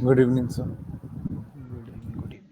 Good evening sir. Good evening, good evening.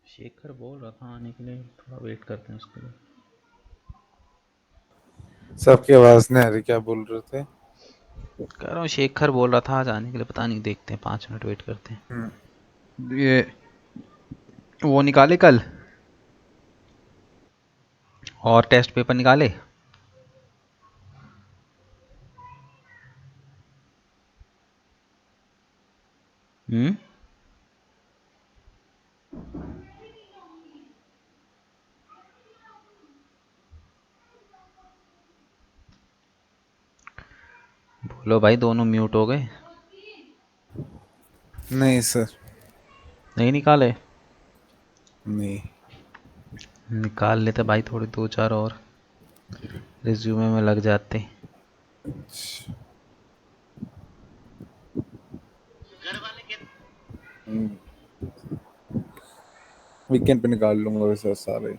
Shekhar बोल रहा था आने के लिए, थोड़ा वेट करते हैं उसके लिए। सबकी आवाज नहीं आ रही, क्या बोल रहे थे? कह रहा हूँ शेखर बोल रहा था आज आने के लिए, पता नहीं, देखते हैं, 5 मिनट वेट करते हैं। हम्म। ये वो निकाले कल, और टेस्ट पेपर निकाले। हम्म। बोलो भाई, दोनों म्यूट हो गए। नहीं सर। नहीं निकाले? नहीं। निकाल लेते भाई, थोड़े 2-4 और रिज्यूमे में लग जाते। वीकेंड पे निकाल लूंगा वैसे सारे।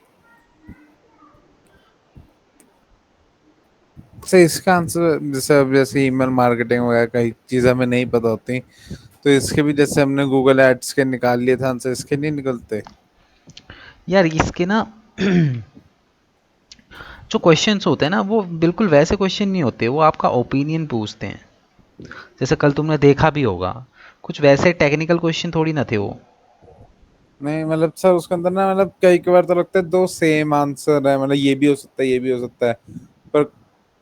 सर इसका आंसर जैसे अब जैसे ईमेल मार्केटिंग वगैरह कई चीजें हमें नहीं पता होती, तो इसके भी जैसे हमने गूगल एड्स के निकाल लिए थे आंसर, इसके नहीं निकलते? यार इसके ना जो क्वेश्चंस होते हैं ना, वो बिल्कुल वैसे क्वेश्चन नहीं होते, वो आपका ओपिनियन पूछते हैं। जैसे कल तुमने देखा भी होगा, कुछ वैसे टेक्निकल क्वेश्चन थोड़ी ना थे वो। नहीं मतलब सर उसके अंदर ना मतलब कई कई बार तो लगता है दो सेम आंसर है, मतलब ये भी हो सकता है ये भी हो सकता है, पर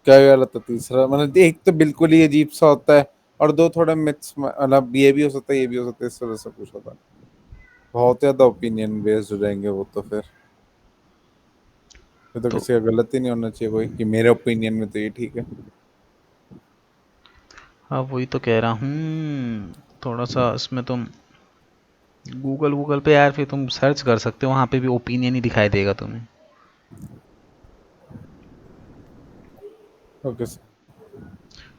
क्या गलत है तीसरा, मतलब एक तो बिल्कुल ही अजीब सा होता है और दो थोड़े मिक्स, मतलब ये भी हो सकता है ये भी हो सकता है, इस तरह से कुछ होता है। बहुत ज्यादा ओपिनियन बेस्ड हो जाएंगे वो तो फिर तो तो किसी का गलत ही नहीं होना चाहिए कोई कि मेरे ओपिनियन में तो ये ठीक है। हाँ, वही तो कह रहा हूँ, थोड़ा सा इसमें तुम गूगल गूगल पे यार फिर तुम सर्च कर सकते हो, वहाँ पे भी ओपिनियन ही दिखाई देगा तुम्हें। Okay sir.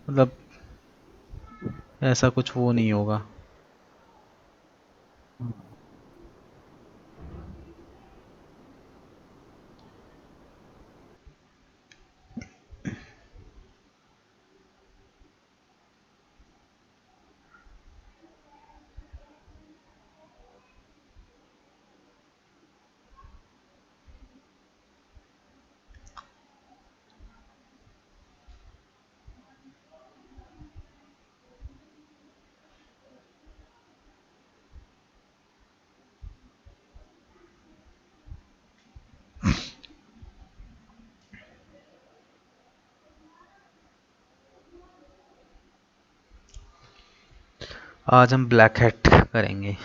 मतलब ऐसा कुछ वो नहीं होगा। आज हम ब्लैक हैट करेंगे।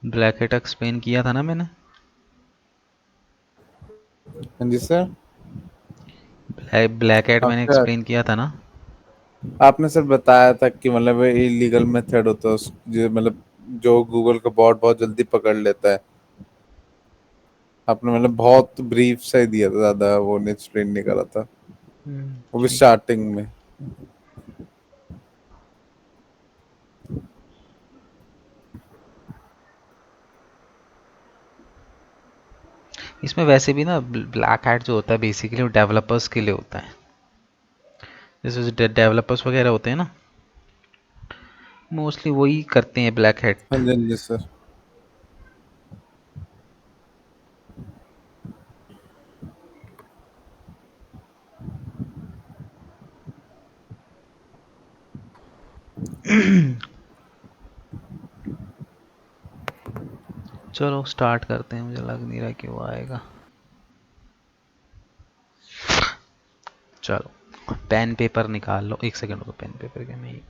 ब्लैक हैट एक्सप्लेन किया था ना मैंने। हाँ जी सर। ब्लैक हैट मैंने आपका एक्सप्लेन किया था ना। आपने सर बताया था कि मतलब इलीगल मेथड होता है जो मतलब जो गूगल का बॉट बहुत जल्दी पकड़ लेता है। आपने मतलब बहुत ब्रीफ सा ही दिया था, ज्यादा वो नहीं एक्सप्लेन नहीं करा था, वो भी ठीक है। स्टार्टिंग में। इसमें वैसे भी ना ब्लैक हैट जो होता है बेसिकली वो डेवलपर्स के लिए होता है। जैसे डेवलपर्स वगैरह होते हैं ना, मोस्टली वही करते हैं ब्लैक हाँ हैट। जी, हाँ जी सर। चलो स्टार्ट करते हैं, मुझे लग नहीं रहा कि वो आएगा। चलो पेन पेपर निकाल लो, एक सेकंड को, पेन पेपर के में।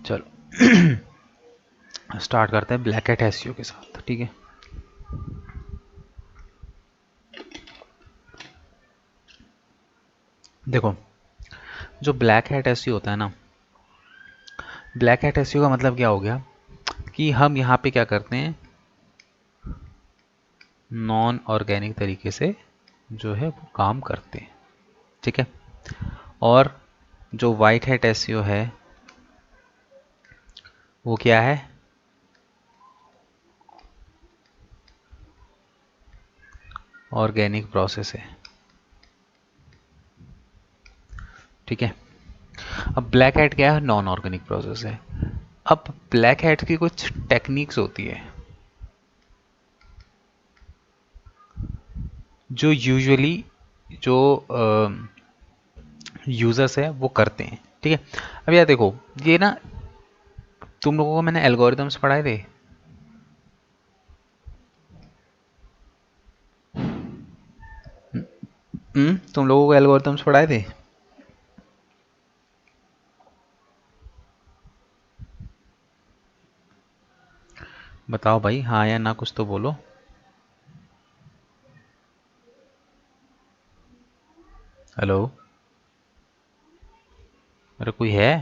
चलो स्टार्ट करते हैं ब्लैक हैट एसईओ के साथ, ठीक है। देखो, जो ब्लैक हैट एसईओ होता है ना, ब्लैक हैट एसईओ का मतलब क्या हो गया कि हम यहाँ पे क्या करते हैं, नॉन ऑर्गेनिक तरीके से जो है वो काम करते हैं, ठीक है। और जो वाइट हैट एसईओ है वो क्या है, ऑर्गेनिक प्रोसेस है, ठीक है। अब ब्लैक हैट क्या है, नॉन ऑर्गेनिक प्रोसेस है। अब ब्लैक हैट की कुछ टेक्निक्स होती है जो यूजुअली जो यूजर्स है वो करते हैं, ठीक है। अब यार देखो, ये ना तुम लोगों को मैंने एल्गोरिदम्स पढ़ाए थे। तुम लोगों को एल्गोरिदम्स पढ़ाए थे। बताओ भाई, हाँ या ना, कुछ तो बोलो। हेलो, अरे कोई है।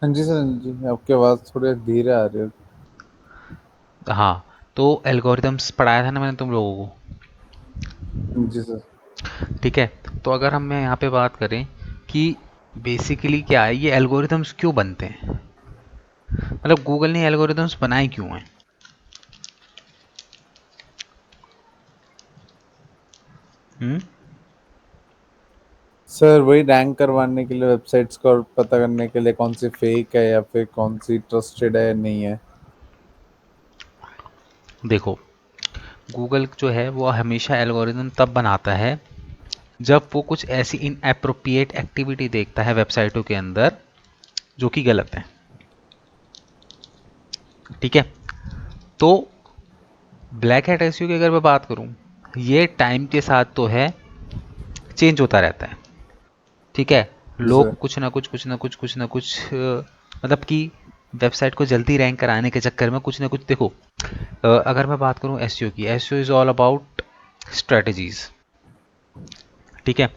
हाँ जी सर, हाँ जी, आपकी आवाज़ थोड़ी धीरे आ रही है। हाँ, तो एल्गोरिदम्स पढ़ाया था ना मैंने तुम लोगों हाँ जी सर। को, ठीक है। तो अगर हम यहाँ पे बात करें कि बेसिकली क्या है, ये एल्गोरिदम्स क्यों बनते हैं, मतलब गूगल ने एल्गोरिदम्स बनाए क्यों हैं। हम्म। सर वही रैंक करवाने के लिए, वेबसाइट्स को और पता करने के लिए कौन सी फेक है या फिर कौन सी ट्रस्टेड है नहीं है। देखो, गूगल जो है वो हमेशा एल्गोरिदम तब बनाता है जब वो कुछ ऐसी इनएप्रोप्रिएट एक्टिविटी देखता है वेबसाइटों के अंदर जो कि गलत है, ठीक है। तो ब्लैक हैट एसईओ की अगर मैं बात करूं, ये टाइम के साथ तो है चेंज होता रहता है, ठीक है। जी सर। लोग कुछ ना कुछ कुछ ना कुछ कुछ ना कुछ मतलब कि वेबसाइट को जल्दी रैंक कराने के चक्कर में कुछ ना कुछ देखो। अगर मैं बात करूँ एसईओ की, SEO is all about strategies. ठीक है,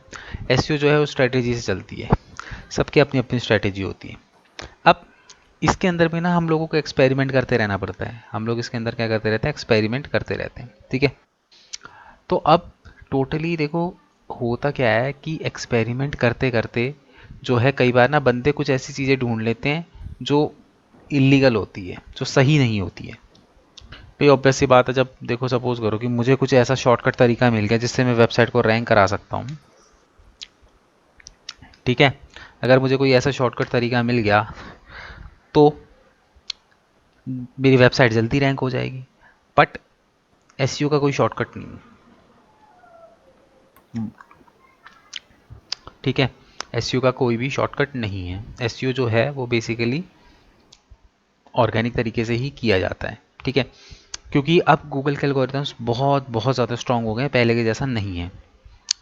एसईओ जो है वो स्ट्रेटजी से चलती है, सबकी अपनी अपनी स्ट्रेटजी होती है। अब इसके अंदर भी ना हम लोगों को एक्सपेरिमेंट करते रहना पड़ता है। हम लोग इसके अंदर क्या करते रहते हैं, एक्सपेरिमेंट करते रहते हैं। ठीक है, तो अब टोटली देखो होता क्या है कि एक्सपेरिमेंट करते करते जो है कई बार ना बंदे कुछ ऐसी चीज़ें ढूंढ लेते हैं जो इलीगल होती है, जो सही नहीं होती है। तो ये ऑब्वियस सी बात है, जब देखो सपोज करो कि मुझे कुछ ऐसा शॉर्टकट तरीका मिल गया जिससे मैं वेबसाइट को रैंक करा सकता हूँ। ठीक है, अगर मुझे कोई ऐसा शॉर्टकट तरीका मिल गया तो मेरी वेबसाइट जल्दी रैंक हो जाएगी। बट एसईओ का कोई शॉर्टकट नहीं है। ठीक है, एसईओ का कोई भी शॉर्टकट नहीं है। एसईओ जो है वो बेसिकली ऑर्गेनिक तरीके से ही किया जाता है। ठीक है, क्योंकि अब गूगल के एल्गोरिथम्स बहुत बहुत ज़्यादा स्ट्रांग हो गए हैं, पहले के जैसा नहीं है।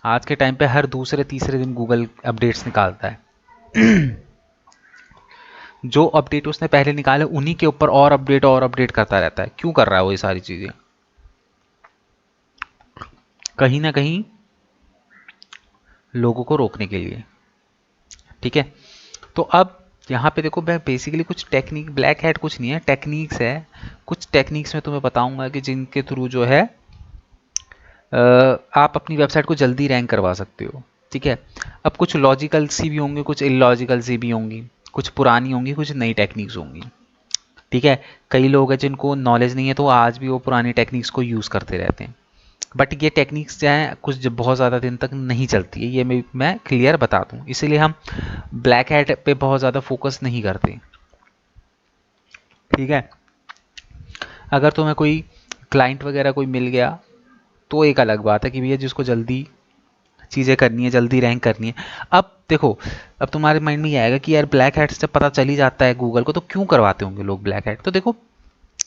आज के टाइम पे हर दूसरे तीसरे दिन गूगल अपडेट्स निकालता है। जो अपडेट उसने पहले निकाले उन्हीं के ऊपर और अपडेट करता रहता है। क्यों कर रहा है वो ये सारी चीज़ें? कहीं ना कहीं लोगों को रोकने के लिए। ठीक है, तो अब यहाँ पे देखो मैं बेसिकली कुछ टेक्निक, ब्लैक हैट कुछ नहीं है, टेक्निक्स है। कुछ टेक्निक्स में तुम्हें बताऊंगा कि जिनके थ्रू जो है आप अपनी वेबसाइट को जल्दी रैंक करवा सकते हो। ठीक है, अब कुछ लॉजिकल सी भी होंगी, कुछ इलॉजिकल सी भी होंगी, कुछ पुरानी होंगी, कुछ नई टेक्निक्स होंगी। ठीक है, कई लोग हैं जिनको नॉलेज नहीं है तो आज भी वो पुरानी टेक्निक्स को यूज़ करते रहते हैं। बट ये टेक्निक्स जो हैं कुछ बहुत ज़्यादा दिन तक नहीं चलती है, ये मैं क्लियर बता दूँ। इसीलिए हम ब्लैक हैट पे बहुत ज़्यादा फोकस नहीं करते। ठीक है, अगर तुम्हें कोई क्लाइंट वगैरह कोई मिल गया तो एक अलग बात है कि भैया जिसको जल्दी चीज़ें करनी है, जल्दी रैंक करनी है। अब देखो, अब तुम्हारे माइंड में ये आएगा कि यार ब्लैक हैट से पता चल ही जाता है गूगल को, तो क्यों करवाते होंगे लोग ब्लैक हैट? तो देखो,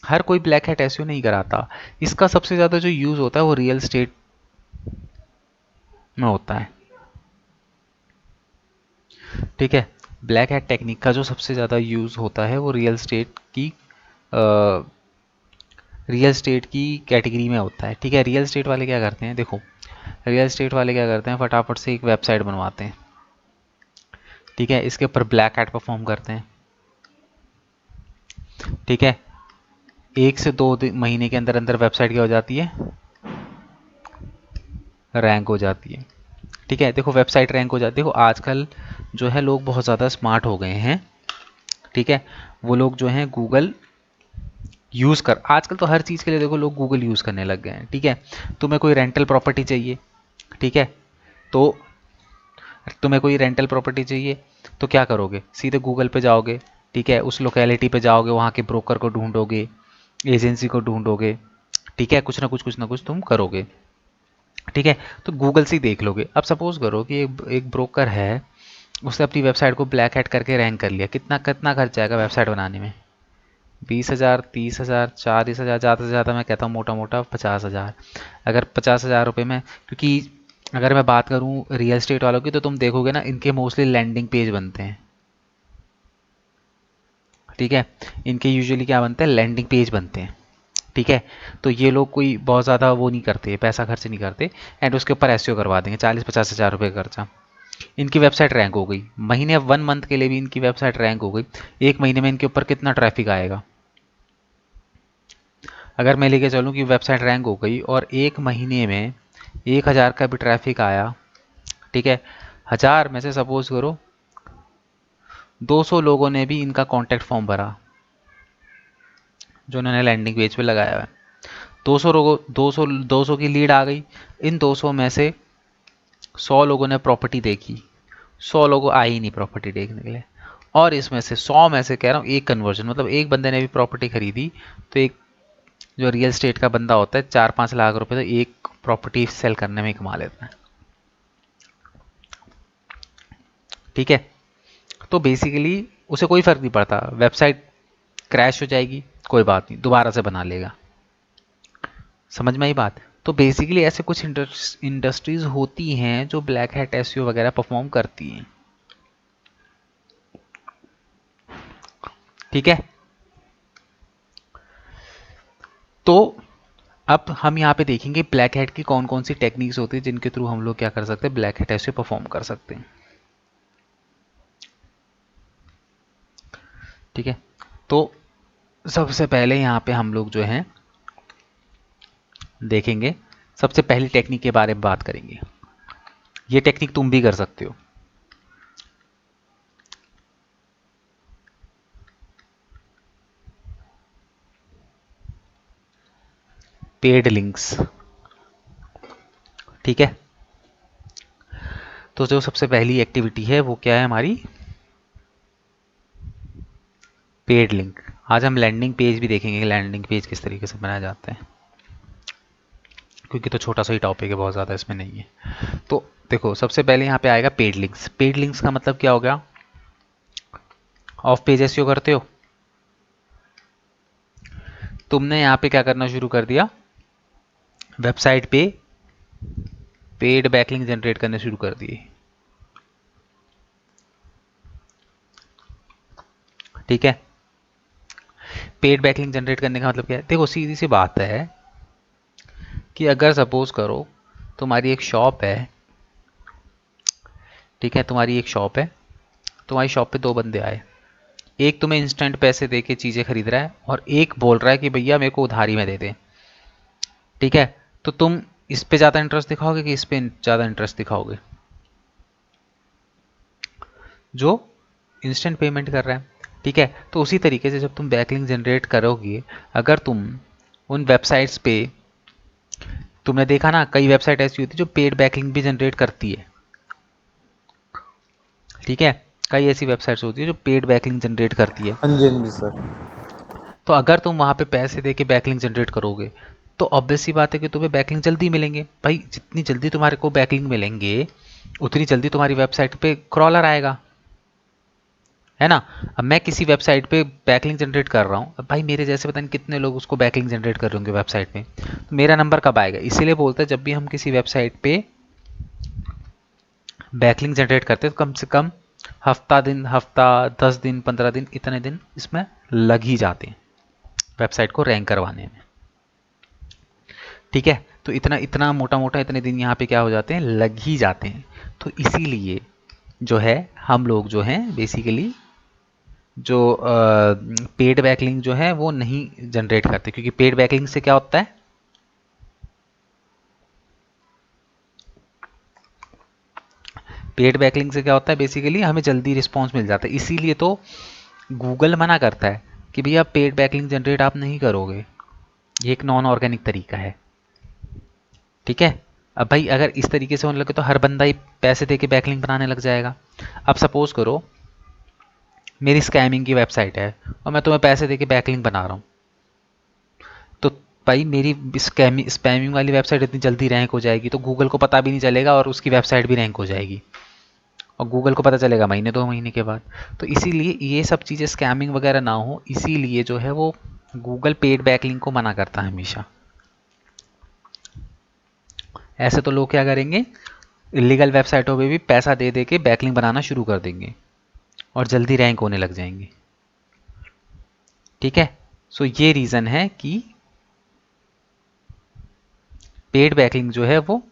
हर कोई ब्लैक हैट एसईओ नहीं कराता। इसका सबसे ज़्यादा जो यूज़ होता है वो रियल स्टेट में होता है। ठीक है, ब्लैक हैट टेक्निक का जो सबसे ज़्यादा यूज़ होता है वो रियल स्टेट की कैटेगरी में होता है। ठीक है, रियल स्टेट वाले क्या करते हैं, देखो रियल स्टेट वाले क्या करते हैं, फटाफट से एक वेबसाइट बनवाते हैं। ठीक है, इसके ऊपर ब्लैक हैट परफॉर्म करते हैं। ठीक है, 1 से 2 महीने के अंदर अंदर वेबसाइट क्या हो जाती है, रैंक हो जाती है। ठीक है, देखो वेबसाइट रैंक हो जाती है। देखो आजकल जो है लोग बहुत ज़्यादा स्मार्ट हो गए हैं। ठीक है, वो लोग जो हैं गूगल यूज़ कर, आजकल तो हर चीज़ के लिए देखो लोग गूगल यूज़ करने लग गए हैं। ठीक है, तुम्हें कोई रेंटल प्रॉपर्टी चाहिए, ठीक है, तो तुम्हें कोई रेंटल प्रॉपर्टी चाहिए तो क्या करोगे, सीधे गूगल पे जाओगे। ठीक है, उस लोकेलिटी पे जाओगे, वहाँ के ब्रोकर को ढूंढोगे, एजेंसी को ढूंढोगे। ठीक है, कुछ ना कुछ तुम करोगे। ठीक है, तो गूगल से ही देख लोगे। अब सपोज करो कि एक ब्रोकर है, उसने अपनी वेबसाइट को ब्लैक हैट करके रैंक कर लिया। कितना कितना खर्च आएगा वेबसाइट बनाने में? 20,000, 30,000, 40,000, ज़्यादा से ज़्यादा मैं कहता हूँ मोटा मोटा 50,000। अगर 50,000 रुपये में, क्योंकि अगर मैं बात करूँ रियल स्टेट वालों की तो तुम देखोगे ना इनके मोस्टली लैंडिंग पेज बनते हैं। ठीक है, इनके यूजुअली क्या बनते हैं, लैंडिंग पेज बनते हैं। ठीक है, तो ये लोग कोई बहुत ज़्यादा वो नहीं करते, पैसा खर्च नहीं करते, एंड उसके ऊपर एसईओ करवा देंगे 40-50 हज़ार रुपये खर्चा। इनकी वेबसाइट रैंक हो गई, महीने 1 मंथ के लिए भी इनकी वेबसाइट रैंक हो गई। 1 महीने में इनके ऊपर कितना ट्रैफिक आएगा? अगर मैं लेके चलूँ कि वेबसाइट रैंक हो गई और 1 महीने में 1,000 का भी ट्रैफिक आया। ठीक है, 1,000 में से सपोज करो 200 लोगों ने भी इनका कॉन्टैक्ट फॉर्म भरा जो उन्होंने लैंडिंग पेज पे लगाया हुआ है। 200 लोगों 200 की लीड आ गई। इन 200 में से 100 लोगों ने प्रॉपर्टी देखी, 100 लोगों आए ही नहीं प्रॉपर्टी देखने के लिए। और इसमें से 100 में से कह रहा हूँ एक कन्वर्जन, मतलब एक बंदे ने भी प्रॉपर्टी खरीदी। तो एक जो रियल स्टेट का बंदा होता है 4-5 लाख रुपए तो एक प्रॉपर्टी सेल करने में कमा लेता है। ठीक है, तो बेसिकली उसे कोई फर्क नहीं पड़ता, वेबसाइट क्रैश हो जाएगी कोई बात नहीं, दोबारा से बना लेगा। समझ में आई बात? तो बेसिकली ऐसे कुछ इंडस्ट्रीज होती हैं जो ब्लैक हैट एसईओ वगैरह परफॉर्म करती हैं। ठीक है, तो अब हम यहाँ पे देखेंगे ब्लैक हैट की कौन कौन सी टेक्निक्स होती है जिनके थ्रू हम लोग क्या कर सकते हैं, ब्लैक हैट ऐसे परफॉर्म कर सकते हैं। ठीक है, तो सबसे पहले यहाँ पे हम लोग जो हैं देखेंगे, सबसे पहली टेक्निक के बारे में बात करेंगे। ये टेक्निक तुम भी कर सकते हो। Paid links. ठीक है, तो जो सबसे पहली एक्टिविटी है वो क्या है हमारी, पेड लिंक। आज हम लैंडिंग पेज भी देखेंगे, लैंडिंग पेज किस तरीके से बनाया जाता है, क्योंकि तो छोटा सा ही टॉपिक है, बहुत ज़्यादा इसमें नहीं है। तो देखो सबसे पहले यहाँ पे आएगा पेड लिंक्स। पेड लिंक्स का मतलब क्या हो गया, ऑफ पेज एसईओ करते हो, तुमने यहाँ पे क्या करना शुरू कर दिया, वेबसाइट पे पेड बैकलिंक जनरेट करने शुरू कर दिए। ठीक है, पेड बैकलिंक जनरेट करने का मतलब क्या है, देखो सीधी सी बात है कि अगर सपोज करो तुम्हारी एक शॉप है, ठीक है, तुम्हारी एक शॉप है, तुम्हारी शॉप पे दो बंदे आए, एक तुम्हें इंस्टेंट पैसे दे के चीज़ें खरीद रहा है और एक बोल रहा है कि भैया मेरे को उधारी में दे दे। ठीक है, तो तुम इस पे ज़्यादा इंटरेस्ट दिखाओगे कि इस पे ज़्यादा इंटरेस्ट दिखाओगे, जो इंस्टेंट पेमेंट कर रहा है। ठीक है, तो उसी तरीके से जब तुम बैकलिंक जनरेट करोगे, अगर तुम उन वेबसाइट्स पे, तुमने देखा ना कई वेबसाइट ऐसी होती है जो पेड बैकलिंक भी जनरेट करती है। ठीक है, कई ऐसी वेबसाइट्स होती है जो पेड बैकलिंक जनरेट करती है। हाँ जी, हाँ जी सर। तो अगर तुम वहाँ पे पैसे दे के बैकलिंक जनरेट करोगे तो ऑब्वियस सी बात है कि तुम्हें बैकलिंक जल्दी मिलेंगे। भाई जितनी जल्दी तुम्हारे को बैकलिंक मिलेंगे उतनी जल्दी तुम्हारी वेबसाइट पे क्रॉलर आएगा, है ना। अब मैं किसी वेबसाइट पे बैकलिंक जनरेट कर रहा हूँ, अब भाई मेरे जैसे पता नहीं कितने लोग उसको बैकलिंक जनरेट कर रहे होंगे वेबसाइट पे, तो मेरा नंबर कब आएगा। इसीलिए बोलते हैं जब भी हम किसी वेबसाइट पे बैकलिंक जनरेट करते हैं तो कम से कम हफ्ता 10 दिन 15 दिन इतने दिन इसमें लग ही जाते हैं वेबसाइट को रैंक करवाने में। ठीक है, तो इतना इतना मोटा मोटा इतने दिन यहाँ पे क्या हो जाते हैं, लग ही जाते हैं। तो इसीलिए जो है हम लोग जो हैं बेसिकली जो पेड बैकलिंक जो है वो नहीं जनरेट करते, क्योंकि पेड बैकलिंक से क्या होता है, पेड बैकलिंक से क्या होता है बेसिकली हमें जल्दी रिस्पॉन्स मिल जाता है। इसीलिए तो गूगल मना करता है कि भैया पेड बैकलिंक जनरेट आप नहीं करोगे, ये एक नॉन ऑर्गेनिक तरीका है। ठीक है, अब भाई अगर इस तरीके से होने लगे तो हर बंदा ही पैसे दे के बैकलिंक बनाने लग जाएगा। अब सपोज करो मेरी स्कैमिंग की वेबसाइट है और मैं तुम्हें पैसे दे के बैकलिंक बना रहा हूँ, तो भाई मेरी स्पैमिंग वाली वेबसाइट इतनी जल्दी रैंक हो जाएगी तो गूगल को पता भी नहीं चलेगा और उसकी वेबसाइट भी रैंक हो जाएगी, और गूगल को पता चलेगा महीने 2 महीने के बाद। तो इसीलिए ये सब चीज़ें स्कैमिंग वगैरह ना हो, इसीलिए जो है वो गूगल पेड बैकलिंक को मना करता है हमेशा। ऐसे तो लोग क्या करेंगे, इलीगल वेबसाइटों पे भी पैसा दे दे के बैकलिंक बनाना शुरू कर देंगे और जल्दी रैंक होने लग जाएंगे। ठीक है, सो ये रीज़न है कि पेड बैकलिंक जो है वो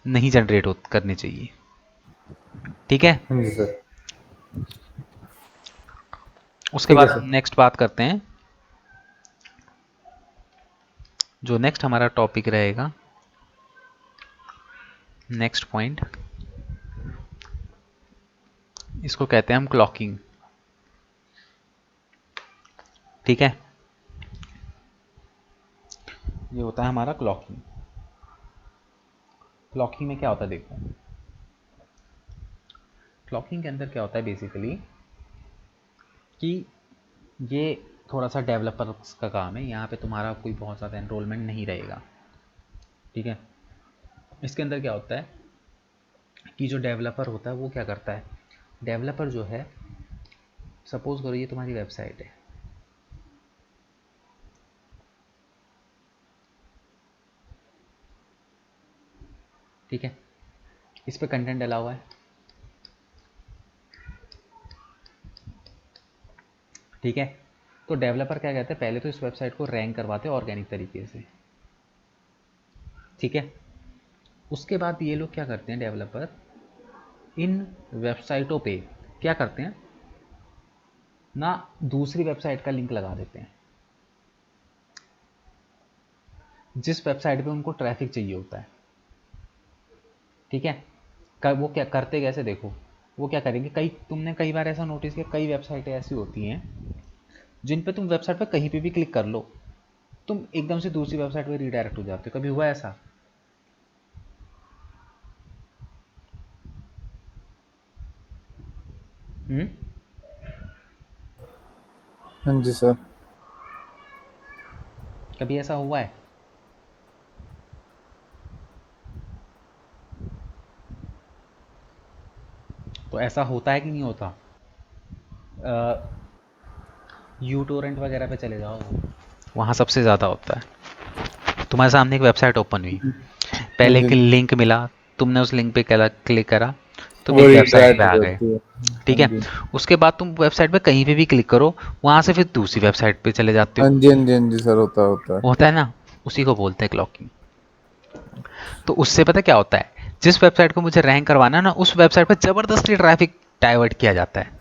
नहीं जनरेट करनी चाहिए। ठीक है, हाँ जी सर। उसके ठीक है बाद हम सर। नेक्स्ट बात करते हैं, जो नेक्स्ट हमारा टॉपिक रहेगा, नेक्स्ट पॉइंट, इसको कहते हैं हम क्लॉकिंग। ठीक है, ये होता है हमारा क्लॉकिंग। क्लॉकिंग में क्या होता है देखो, क्लॉकिंग के अंदर क्या होता है बेसिकली कि ये थोड़ा सा डेवलपर्स का काम है, यहाँ पे तुम्हारा कोई बहुत ज़्यादा एनरोलमेंट नहीं रहेगा। ठीक है, इसके अंदर क्या होता है कि जो डेवलपर होता है वो क्या करता है, डेवलपर जो है सपोज करो ये तुम्हारी वेबसाइट है, ठीक है, इस पर कंटेंट डला हुआ है, ठीक है, तो डेवलपर क्या कहते हैं, पहले तो इस वेबसाइट को रैंक करवाते हैं ऑर्गेनिक तरीके से, ठीक है। उसके बाद ये लोग क्या करते हैं, डेवलपर इन वेबसाइटों पे क्या करते हैं ना, दूसरी वेबसाइट का लिंक लगा देते हैं जिस वेबसाइट पे उनको ट्रैफिक चाहिए होता है, ठीक है। वो क्या करते, कैसे देखो, वो क्या करेंगे, कई तुमने कई बार ऐसा नोटिस किया, कई वेबसाइटें ऐसी होती हैं जिन पे तुम वेबसाइट पे कहीं पे भी क्लिक कर लो, तुम एकदम से दूसरी वेबसाइट पे रीडायरेक्ट हो जाते हो। कभी हुआ ऐसा? हम्म। हाँ जी सर। कभी ऐसा हुआ है? तो ऐसा होता है कि नहीं होता? यू टोरेंट वगैरह पे चले जाओ, वहाँ सबसे ज़्यादा होता है। तुम्हारे सामने एक वेबसाइट ओपन हुई, हाँ पहले जी, एक लिंक मिला, तुमने उस लिंक पे क्लिक करा, तुम वो एक वेबसाइट पे रीडायरेक्ट आ हो गए, जाती है। ठीक हाँ है। जी, उसके बाद तुम वेबसाइट पे कहीं पे भी क्लिक करो, वहाँ से फिर दूसरी वेबसाइट पे चले जाते हाँ हो। जी, हाँ जी, हाँ जी सर, होता है होता है। होता है ना, उसी को बोलते हैं क्लॉकिंग। तो उससे पता क्या होता है, जिस वेबसाइट को मुझे रैंक करवाना है ना, उस वेबसाइट पर जबरदस्ती ट्रैफिक डाइवर्ट किया जाता है।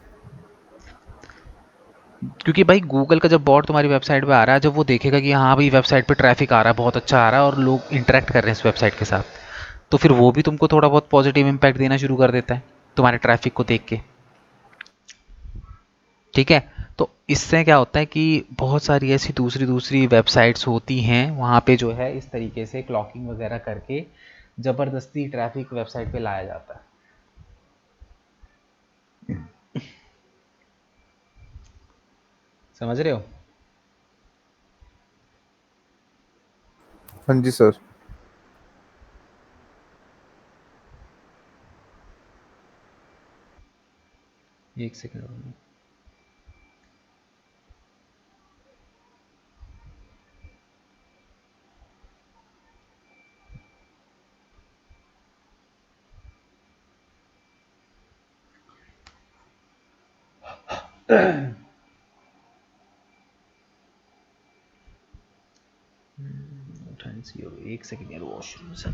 क्योंकि भाई गूगल का जब बॉट तुम्हारी वेबसाइट पे आ रहा है, जब वो देखेगा कि हाँ भाई वेबसाइट पे ट्रैफिक आ रहा है, बहुत अच्छा आ रहा है और लोग इंटरेक्ट कर रहे हैं इस वेबसाइट के साथ, तो फिर वो भी तुमको थोड़ा बहुत पॉजिटिव इम्पैक्ट देना शुरू कर देता है तुम्हारे ट्रैफिक को देख के, ठीक है। तो इससे क्या होता है कि बहुत सारी ऐसी दूसरी दूसरी वेबसाइट्स होती हैं, वहाँ पे जो है इस तरीके से क्लॉकिंग वगैरह करके ज़बरदस्ती ट्रैफिक वेबसाइट पे लाया जाता है। समझ रहे हो? हाँ जी सर। एक सेकंड। एक सेकंड यार, वॉशरूम से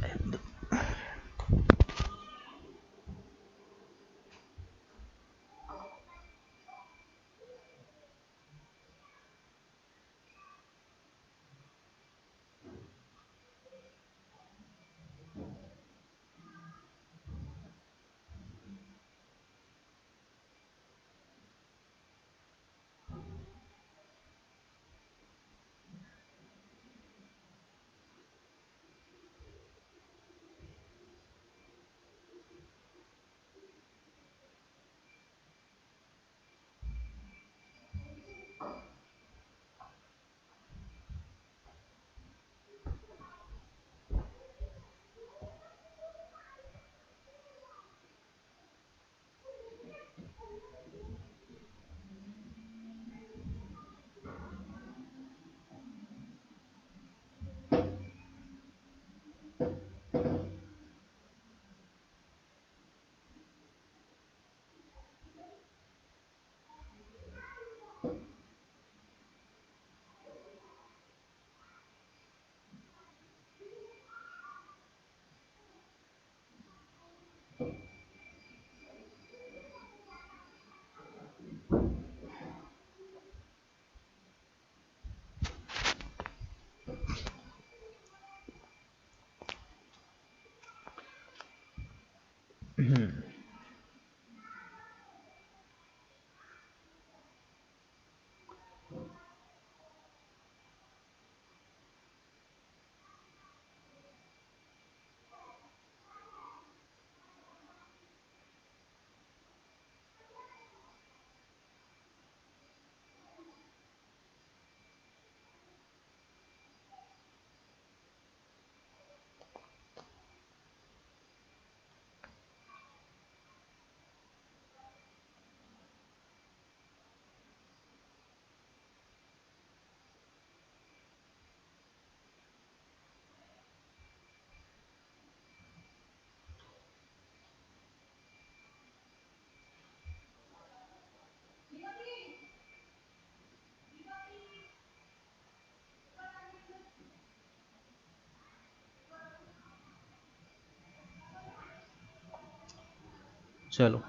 चलो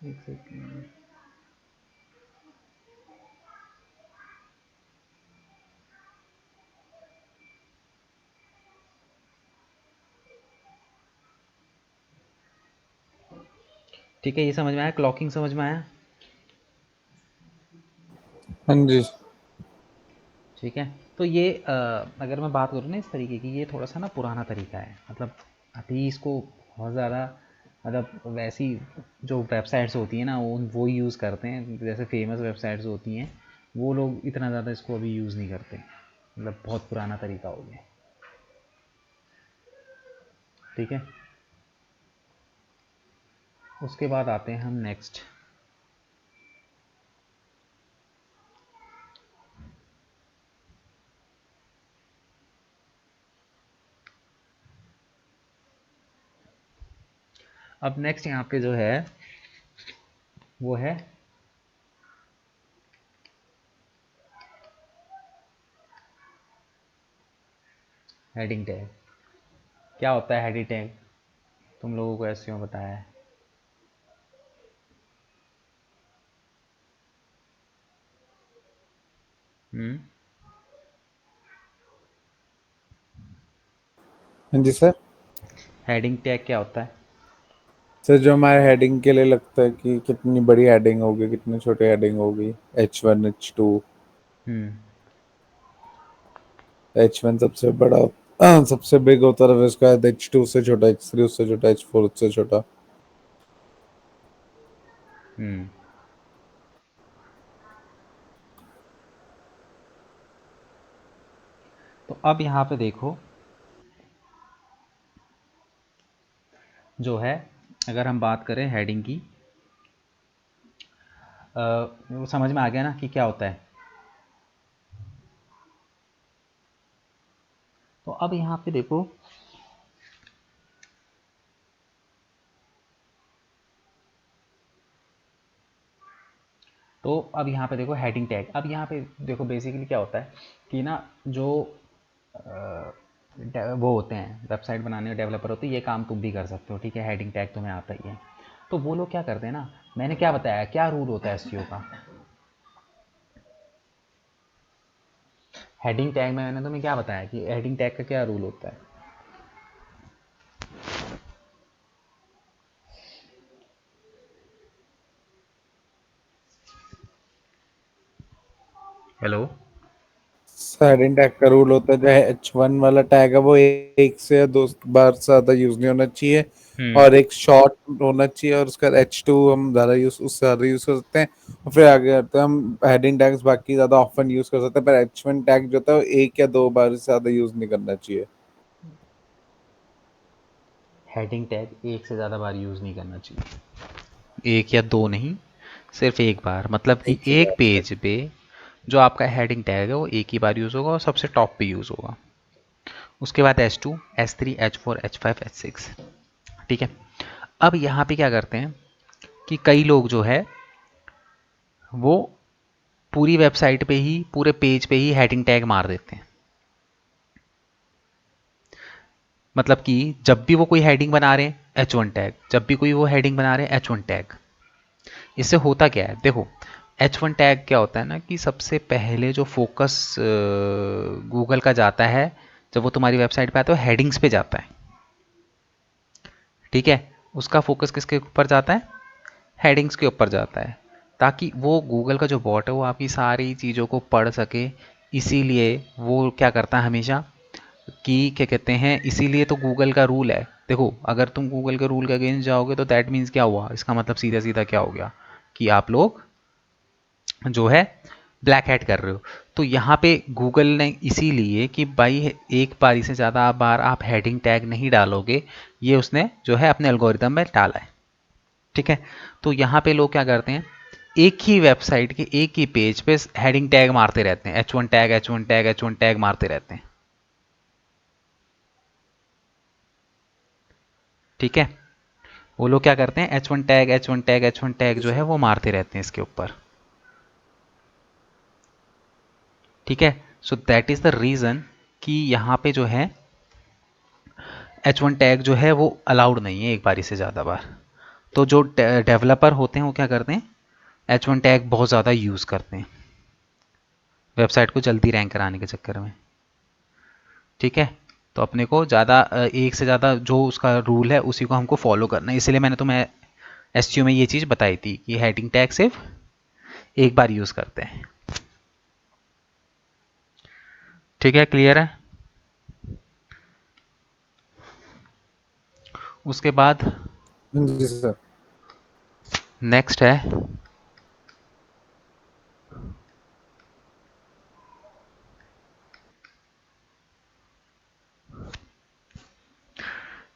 एक सेकंड। ठीक है, ये समझ में आया, क्लॉकिंग समझ में आया। हाँ जी। ठीक है, तो ये अगर मैं बात करूँ ना इस तरीके की, ये थोड़ा सा ना पुराना तरीका है, मतलब अभी इसको बहुत ज़्यादा, मतलब वैसी जो वेबसाइट्स होती हैं ना वो यूज़ करते हैं, जैसे फेमस वेबसाइट्स होती हैं, वो लोग इतना ज़्यादा इसको अभी यूज़ नहीं करते, मतलब बहुत पुराना तरीका हो गया। ठीक है, उसके बाद आते हैं हम नेक्स्ट। अब नेक्स्ट यहाँ पे जो है वो है हेडिंग टैग। क्या होता है हेडिंग टैग, तुम लोगों को ऐसे क्यों बताया है? हम्म, हाँ जी सर। हेडिंग टैग क्या होता है? सर जो हमारे हेडिंग के लिए लगता है कि कितनी बड़ी हेडिंग होगी, कितनी छोटी हेडिंग होगी, H1 H2। हम्म, H1 सबसे बड़ा, सबसे बिग होता है, फिर उसके बाद H2 उससे छोटा, H3 उससे छोटा, H4 उससे छोटा। हम्म। तो अब यहाँ पे देखो, जो है अगर हम बात करें हेडिंग की, वो समझ में आ गया ना कि क्या होता है। तो अब यहाँ पे देखो, तो अब यहाँ पे देखो हेडिंग टैग। अब यहाँ पे देखो बेसिकली क्या होता है कि ना, जो वो होते हैं वेबसाइट बनाने के डेवलपर होते हैं, ये काम तुम भी कर सकते हो, ठीक है, हेडिंग टैग तुम्हें आता ही है। तो वो लोग क्या करते हैं ना, मैंने क्या बताया, क्या रूल होता है एसईओ का। हेडिंग टैग में मैंने तुम्हें क्या बताया कि हेडिंग टैग का क्या रूल होता है। हेलो। हेडिंग टैग का रूल होता है, जो H1 वाला टैग है वो एक से या दो बार से ज्यादा यूज नहीं होना चाहिए, हम्म। और एक शॉर्ट होना चाहिए, और उसका H2 हम ज्यादा यूज, उससे ज्यादा यूज कर सकते हैं। और फिर आगे आते हैं हम हेडिंग टैग्स, बाकी ज्यादा ऑफन यूज कर सकते हैं, पर H1 टैग जो होता है वो एक या दो बार से ज्यादा यूज नहीं करना चाहिए। हेडिंग टैग एक से ज़्यादा बार यूज़ नहीं करना चाहिए, एक या दो नहीं, सिर्फ एक बार, मतलब कि एक ही एक बार। पेज पे जो आपका हेडिंग टैग है वो एक ही बार यूज़ होगा और सबसे टॉप पे यूज़ होगा। उसके बाद H2, H3, H4, H5, H6। ठीक है, अब यहाँ पे क्या करते हैं कि कई लोग जो है वो पूरी वेबसाइट पे ही, पूरे पेज पे ही हेडिंग टैग मार देते हैं। मतलब कि जब भी वो कोई हेडिंग बना रहे हैं H1 टैग, जब भी कोई वो हेडिंग बना रहे हैं H1 टैग। इससे होता क्या है देखो, H1 टैग क्या होता है ना कि सबसे पहले जो फोकस गूगल का जाता है जब वो तुम्हारी वेबसाइट पे आता है, वो हेडिंग्स पे जाता है। ठीक है, उसका फोकस किसके ऊपर जाता है, हेडिंग्स के ऊपर जाता है, ताकि वो गूगल का जो बॉट है वो आपकी सारी चीज़ों को पढ़ सके। इसीलिए वो क्या करता है हमेशा कि क्या कहते हैं, इसीलिए तो गूगल का रूल है। देखो, अगर तुम गूगल के रूल के अगेंस्ट जाओगे तो दैट मीन्स क्या हुआ, इसका मतलब सीधा सीधा क्या हो गया कि आप लोग जो है ब्लैक हैट कर रहे हो। तो यहाँ पे गूगल ने इसीलिए कि भाई एक बारी से ज़्यादा बार आप हेडिंग टैग नहीं डालोगे, ये उसने जो है अपने एल्गोरिदम में डाला है। ठीक है, तो यहाँ पे लोग क्या करते हैं, एक ही वेबसाइट के एक ही पेज पे हेडिंग टैग मारते रहते हैं, H1 tag, H1 tag, H1 tag मारते रहते हैं। ठीक है, वो लोग क्या करते हैं, H1 tag H1 tag H1 tag जो है वो मारते रहते हैं इसके ऊपर। ठीक है, so that is the reason कि यहाँ पे जो है H1 टैग जो है वो अलाउड नहीं है एक बारी से ज़्यादा बार। तो जो डेवलपर होते हैं वो क्या करते हैं, H1 टैग बहुत ज़्यादा यूज़ करते हैं वेबसाइट को जल्दी रैंक कराने के चक्कर में। ठीक है, तो अपने को ज़्यादा एक से ज़्यादा जो उसका रूल है उसी को हमको फॉलो करना है। इसलिए मैंने तुम्हें एसईओ में ये चीज़ बताई थी कि हेडिंग टैग सिर्फ एक बार यूज़ करते हैं। ठीक है, क्लियर है। उसके बाद जी सर। नेक्स्ट है,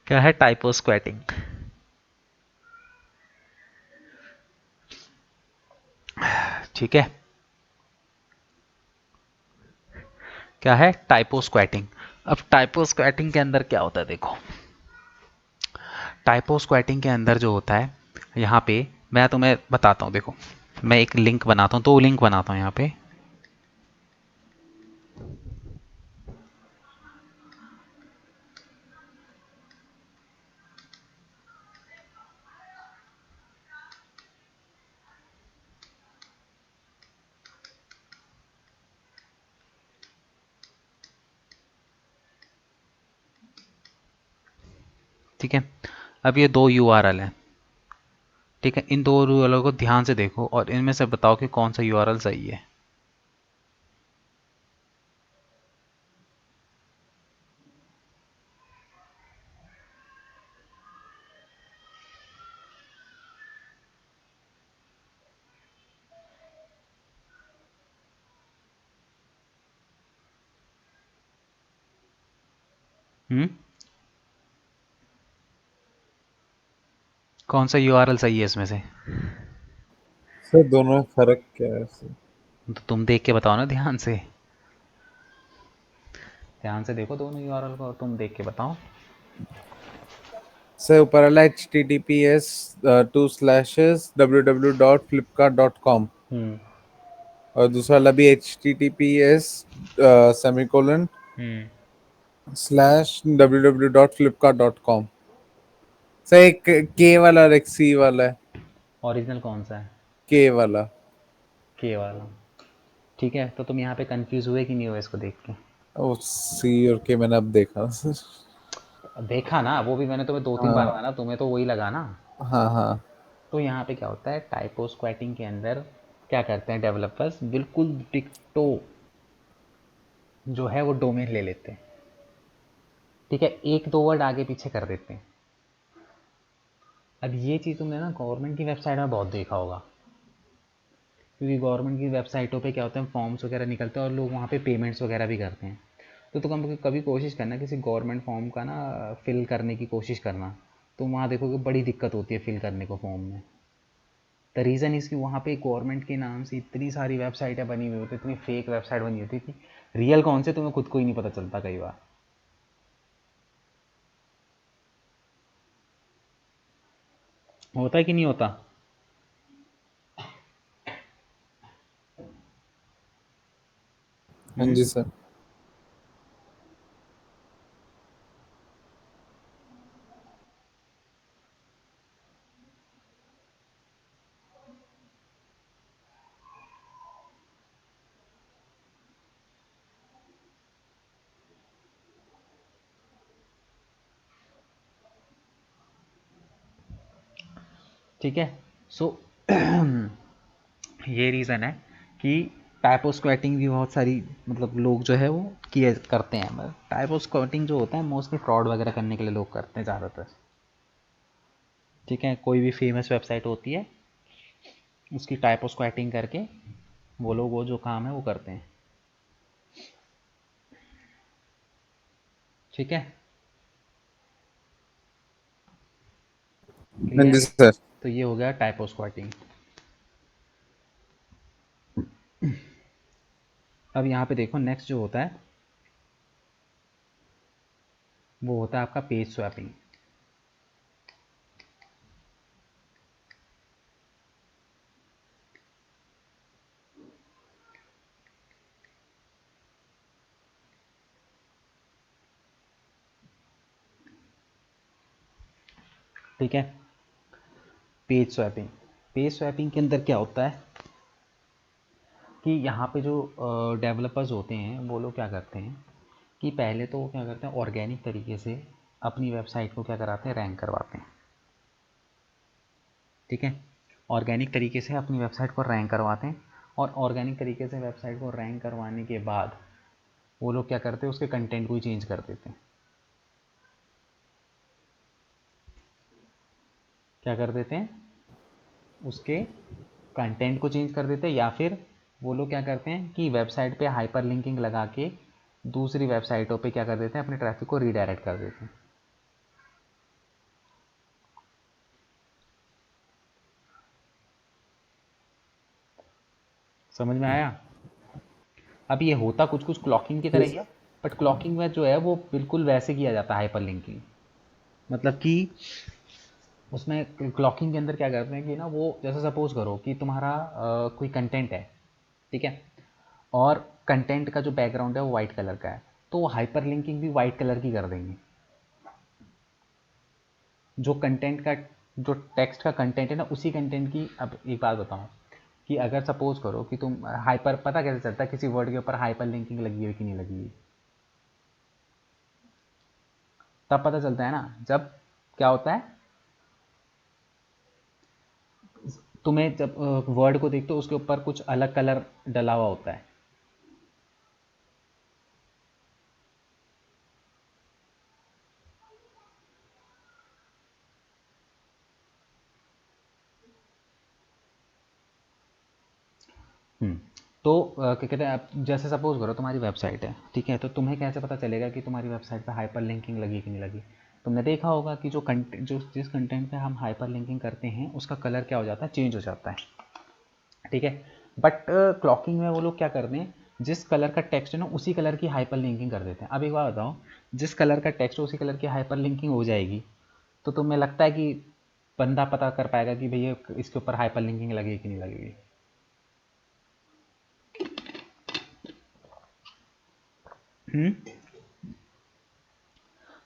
क्या है, टाइपो स्क्वैटिंग। ठीक है, क्या है, टाइपो स्क्वैटिंग। अब टाइपो स्क्वैटिंग के अंदर क्या होता है, देखो टाइपो स्क्वैटिंग के अंदर जो होता है, यहाँ पे मैं तुम्हें बताता हूँ। देखो मैं एक लिंक बनाता हूँ, दो लिंक बनाता हूँ यहाँ पे। ठीक है, अब ये दो यूआरएल है। ठीक है, इन दो यूआरएल को ध्यान से देखो और इनमें से बताओ कि कौन सा यूआरएल सही है। कौन सा यूआरएल सही है इसमें से? सर दोनों में फर्क क्या है सर? तो तुम देख के बताओ ना, ध्यान से, ध्यान से देखो दोनों यूआरएल को और तुम देख के बताओ। सर ऊपर वाला https www.flipkart.com हम्म। और दूसरा वाला भी https सेमीकोलन हम्म। /www.flipkart.com। सर एक के वाला और एक सी वाला है। ओरिजिनल कौन सा है? के वाला। के वाला। ठीक है, तो तुम यहाँ पे कंफ्यूज हुए कि नहीं हुए इसको देख के? ओ सी और के मैंने अब देखा सर। देखा ना, वो भी मैंने तुम्हें दो तीन बार हाँ बताया ना, तुम्हें तो वही लगा ना। हाँ हाँ। तो यहाँ पे क्या होता है, टाइपो स्क्वैटिंग के अंदर क्या करते हैं डेवलपर्स, बिल्कुल डिक्टो जो है वो डोमेन ले लेते हैं। ठीक है, एक दो वर्ड आगे पीछे कर देते हैं। अब ये चीज़ तुमने ना गवर्नमेंट की वेबसाइट में बहुत देखा होगा, क्योंकि गवर्नमेंट की वेबसाइटों पे क्या होता है, फॉर्म्स वगैरह निकलते हैं और लोग वहाँ पे पेमेंट्स वगैरह भी करते हैं। तो कभी कभी कोशिश करना किसी गवर्नमेंट फॉर्म का ना फिल करने की कोशिश करना, तो वहाँ देखोगे बड़ी दिक्कत होती है फिल करने को फॉर्म में। द रीज़न इज़ कि वहाँ पे गवर्नमेंट के नाम से इतनी सारी वेबसाइटें बनी हुई होती, इतनी फेक वेबसाइट बनी होती थी, रियल कौन से तुम्हें खुद को ही नहीं पता चलता कई बार। होता है कि नहीं होता? हाँ हम्म। जी सर। ठीक है, सो ये रीज़न है कि टाइपो स्क्वैटिंग भी बहुत सारी मतलब लोग जो है वो किए करते हैं। मतलब टाइपो स्क्वैटिंग जो होता है मोस्टली फ्रॉड वगैरह करने के लिए लोग करते हैं ज़्यादातर। ठीक है, कोई भी फेमस वेबसाइट होती है उसकी टाइपो स्क्वैटिंग करके वो लोग वो जो काम है वो करते हैं। ठीक है, हाँ क्लियर। जी सर। तो ये हो गया टाइपो स्क्वैटिंग। अब यहाँ पे देखो नेक्स्ट जो होता है वो होता है आपका पेज स्वैपिंग। ठीक है। पेज स्वैपिंग, पेज स्वैपिंग के अंदर क्या होता है कि यहाँ पे जो डेवलपर्स होते हैं वो लोग क्या करते हैं कि पहले तो वो क्या करते हैं, ऑर्गेनिक तरीके से अपनी वेबसाइट को क्या कराते हैं, रैंक करवाते हैं। ठीक है, ऑर्गेनिक तरीके से अपनी वेबसाइट को रैंक करवाते हैं, और ऑर्गेनिक तरीके से वेबसाइट को रैंक करवाने के बाद वो लोग क्या करते हैं, उसके कंटेंट को ही चेंज कर देते हैं। क्या कर देते हैं, उसके कंटेंट को चेंज कर देते हैं, या फिर वो लोग क्या करते हैं कि वेबसाइट पे हाइपर लिंकिंग लगा के दूसरी वेबसाइटों पे क्या कर देते हैं, अपने ट्रैफिक को रीडायरेक्ट कर देते हैं। समझ में आया? अब ये होता कुछ कुछ क्लॉकिंग की तरह ही है, बट क्लॉकिंग में जो है वो बिल्कुल वैसे किया जाता है हाइपर लिंकिंग। मतलब कि उसमें क्लॉकिंग के अंदर क्या करते हैं कि ना, वो जैसे सपोज करो कि तुम्हारा कोई कंटेंट है, ठीक है, और कंटेंट का जो बैकग्राउंड है वो वाइट कलर का है, तो वो हाइपर लिंकिंग भी वाइट कलर की कर देंगे। जो कंटेंट का, जो टेक्स्ट का कंटेंट है ना, उसी कंटेंट की। अब एक बात बताऊं कि अगर सपोज करो कि तुम हाइपर, पता कैसे चलता है किसी वर्ड के ऊपर हाइपर लिंकिंग लगी हुई कि नहीं लगी हुई? तब पता चलता है ना जब क्या होता है, तुम्हें जब वर्ड को देखते हो उसके ऊपर कुछ अलग कलर डला हुआ होता है। हम्म, तो क्या कहते हैं, अब जैसे सपोज करो तुम्हारी वेबसाइट है, ठीक है, तो तुम्हें कैसे पता चलेगा कि तुम्हारी वेबसाइट पे हाइपर लिंकिंग लगी कि नहीं लगी? तुमने देखा होगा कि जो कंटेंट, जो जिस कंटेंट पे हम हाइपर लिंकिंग करते हैं उसका कलर क्या हो जाता है, चेंज हो जाता है। ठीक है, बट क्लॉकिंग में वो लोग क्या करते हैं, जिस कलर का टेक्स्ट है ना उसी कलर की हाइपर लिंकिंग कर देते हैं। अब एक बात बताओ, जिस कलर का टेक्स्ट है उसी कलर की हाइपर लिंकिंग हो जाएगी, तो तुम्हें लगता है कि बंदा पता कर पाएगा कि भैया इसके ऊपर हाइपर लिंकिंग लगेगी कि नहीं लगेगी? हम्म,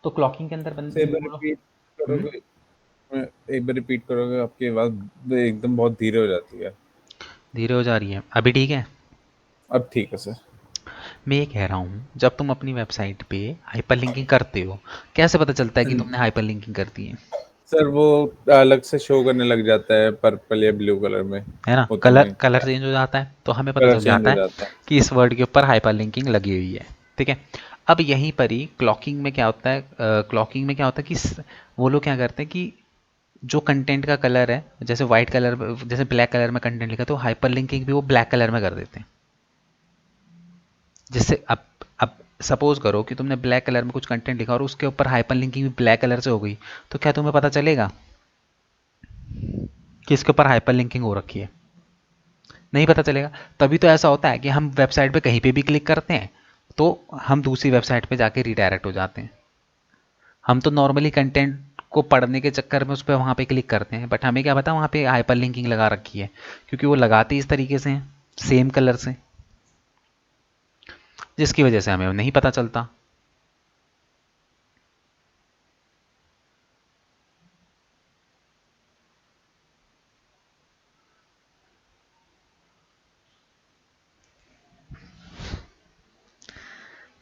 तो क्लॉकिंग के अंदर से एक बार बोलो। रिपीट हम्म, करोगे? एक बार रिपीट करोगे, आपकी आवाज एकदम बहुत धीरे हो जाती है। धीरे हो जा रही है, अभी ठीक है? अब ठीक है सर। मैं ये कह रहा हूँ, जब तुम अपनी वेबसाइट पे हाइपर लिंकिंग करते हो, कैसे पता चलता है कि तुमने हाइपर लिंकिंग कर दी है? सर वो अलग से शो करने लग जाता है, पर्पल या ब्लू कलर में है ना, होता कलर नहीं। कलर चेंज हो जाता है, तो हमें पता कलर चल चेंज जाता हो है जाता है। कि इस वर्ड के ऊपर हाइपर लिंकिंग लगी हुई है। ठीक है, अब यहीं पर ही क्लॉकिंग में क्या होता है, क्लॉकिंग में क्या होता है कि वो लोग क्या करते हैं कि जो कंटेंट का कलर है, जैसे वाइट कलर, जैसे ब्लैक कलर में कंटेंट लिखा, तो हाइपर लिंकिंग भी वो ब्लैक कलर में कर देते हैं। जिससे अब सपोज करो कि तुमने ब्लैक कलर में कुछ कंटेंट लिखा और उसके ऊपर हाइपर लिंकिंग भी ब्लैक कलर से हो गई, तो क्या तुम्हें पता चलेगा कि इसके ऊपर हाइपर लिंकिंग हो रखी है? नहीं पता चलेगा। तभी तो ऐसा होता है कि हम वेबसाइट पे कहीं पे भी क्लिक करते हैं तो हम दूसरी वेबसाइट पे जाके रिडायरेक्ट हो जाते हैं। हम तो नॉर्मली कंटेंट को पढ़ने के चक्कर में उस पर वहाँ पे क्लिक करते हैं, बट हमें क्या पता वहाँ पे हाइपर लिंकिंग लगा रखी है, क्योंकि वो लगाते इस तरीके से हैं, सेम कलर से, जिसकी वजह से हमें नहीं पता चलता।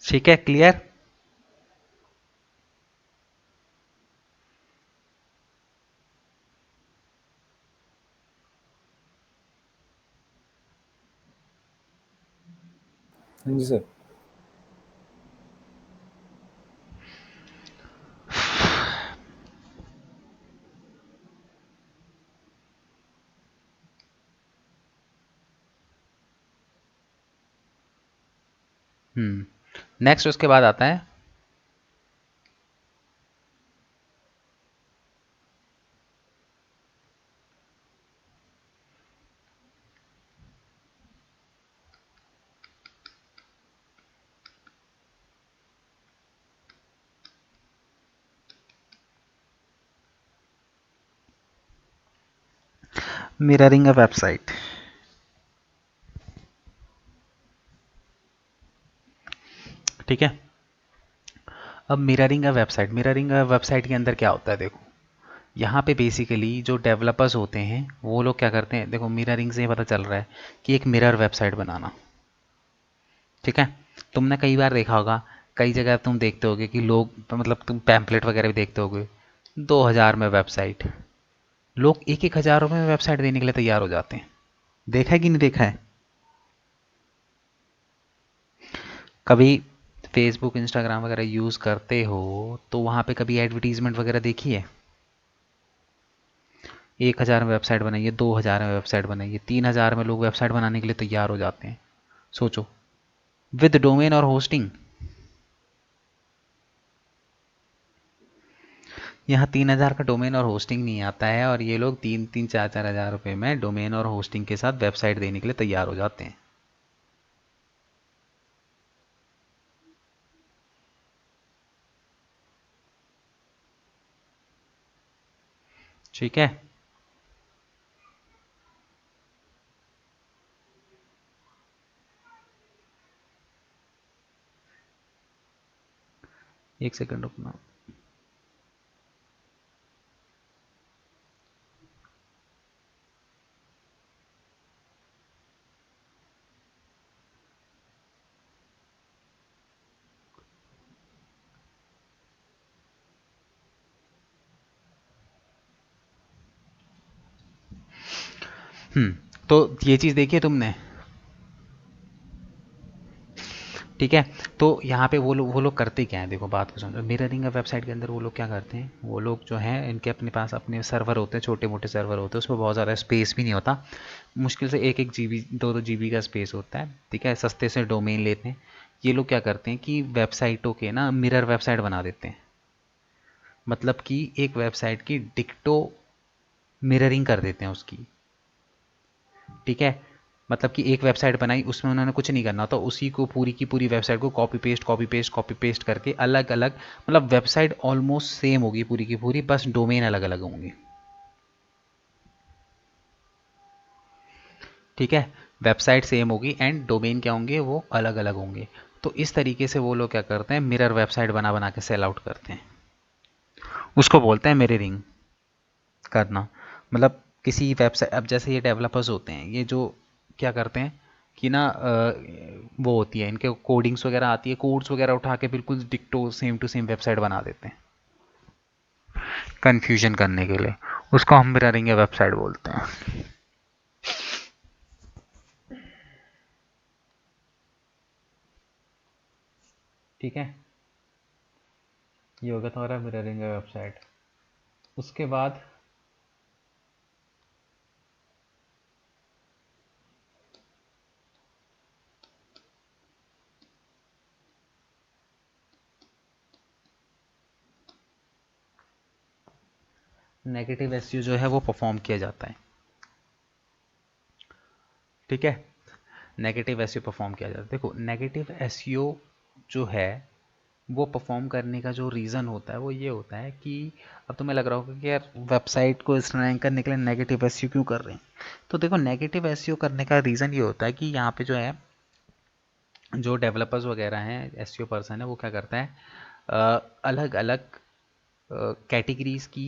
ठीक है, क्लियर? हाँ जी सर। नेक्स्ट उसके बाद आता है मिररिंग अ वेबसाइट। ठीक है, अब mirroring a website, mirroring a website के अंदर क्या होता है देखो, यहाँ पे बेसिकली जो डेवलपर्स होते हैं वो लोग क्या करते हैं, देखो मिररिंग से ये पता चल रहा है कि एक मिरर वेबसाइट बनाना, ठीक है। तुमने कई बार देखा होगा, कई जगह तुम देखते होगे कि लोग, मतलब तुम पैम्पलेट वगैरह भी देखते होगे, 2000 में वेबसाइट, लोग 1-1 हज़ार रुपये में वेबसाइट देने के लिए तैयार हो जाते हैं। देखा है कि नहीं देखा है? कभी फेसबुक इंस्टाग्राम वगैरह यूज़ करते हो तो वहाँ पे कभी एडवर्टीजमेंट वगैरह देखी है? 1 हज़ार में वेबसाइट बनाइए, 2 हज़ार में वेबसाइट बनाइए, 3 हज़ार में लोग वेबसाइट बनाने के लिए तैयार हो जाते हैं। सोचो, विद डोमेन और होस्टिंग। यहाँ 3 हज़ार का डोमेन और होस्टिंग नहीं आता है, और ये लोग 3-3, 4-4 हज़ार रुपये में डोमेन और होस्टिंग के साथ वेबसाइट देने के लिए तैयार हो जाते हैं। ठीक है। एक सेकंड रुकना। तो ये चीज़ देखी है तुमने? ठीक है। तो यहाँ पे वो लोग करते क्या है, देखो बात को समझो। मिररिंग वेबसाइट के अंदर वो लोग क्या करते हैं, वो लोग जो हैं इनके अपने पास अपने सर्वर होते हैं, छोटे मोटे सर्वर होते हैं, उसमें बहुत ज़्यादा स्पेस भी नहीं होता, मुश्किल से 1-1 GB 2-2 GB का स्पेस होता है, ठीक है। सस्ते से डोमेन लेते हैं। ये लोग क्या करते हैं कि वेबसाइटों के ना मिरर वेबसाइट बना देते हैं, मतलब कि एक वेबसाइट की डिक्टो मिररिंग कर देते हैं उसकी, ठीक है। मतलब कि एक वेबसाइट बनाई, उसमें उन्होंने कुछ नहीं करना, तो उसी को पूरी की पूरी वेबसाइट को copy paste copy paste copy paste करके अलग अलग, मतलब वेबसाइट ऑलमोस्ट सेम होगी पूरी की पूरी, बस डोमेन अलग अलग होंगे, ठीक है। वेबसाइट सेम होगी एंड डोमेन क्या होंगे, वो अलग अलग होंगे। तो इस तरीके से वो लोग क्या करते हैं, मिरर वेबसाइट बना बना के सेल आउट करते हैं। उसको बोलते हैं मिररिंग करना। मतलब किसी वेबसाइट, अब जैसे ये डेवलपर्स होते हैं, ये जो क्या करते हैं कि ना वो होती है इनके कोडिंग्स वगैरह आती है, कोड्स वगैरह उठा के बिल्कुल डिक्टो सेम टू सेम वेबसाइट बना देते हैं कंफ्यूजन करने के लिए। उसको हम मिररिंग वेबसाइट बोलते हैं, ठीक है। ये होगा तुम्हारा मिररिंग वेबसाइट। उसके बाद नेगेटिव एसईओ जो है वो परफॉर्म किया जाता है, ठीक है। नेगेटिव एसईओ परफॉर्म किया जाता है। देखो नेगेटिव एसईओ जो है वो परफॉर्म करने का जो रीज़न होता है वो ये होता है कि अब तुम्हें लग रहा होगा कि यार वेबसाइट को इस रैंक करने के लिए नेगेटिव एसईओ क्यों कर रहे हैं। तो देखो नेगेटिव एसईओ करने का रीज़न ये होता है कि यहाँ पे जो है, जो डेवलपर्स वगैरह हैं, एसईओ पर्सन है, वो क्या करता है, अलग अलग कैटेगरीज की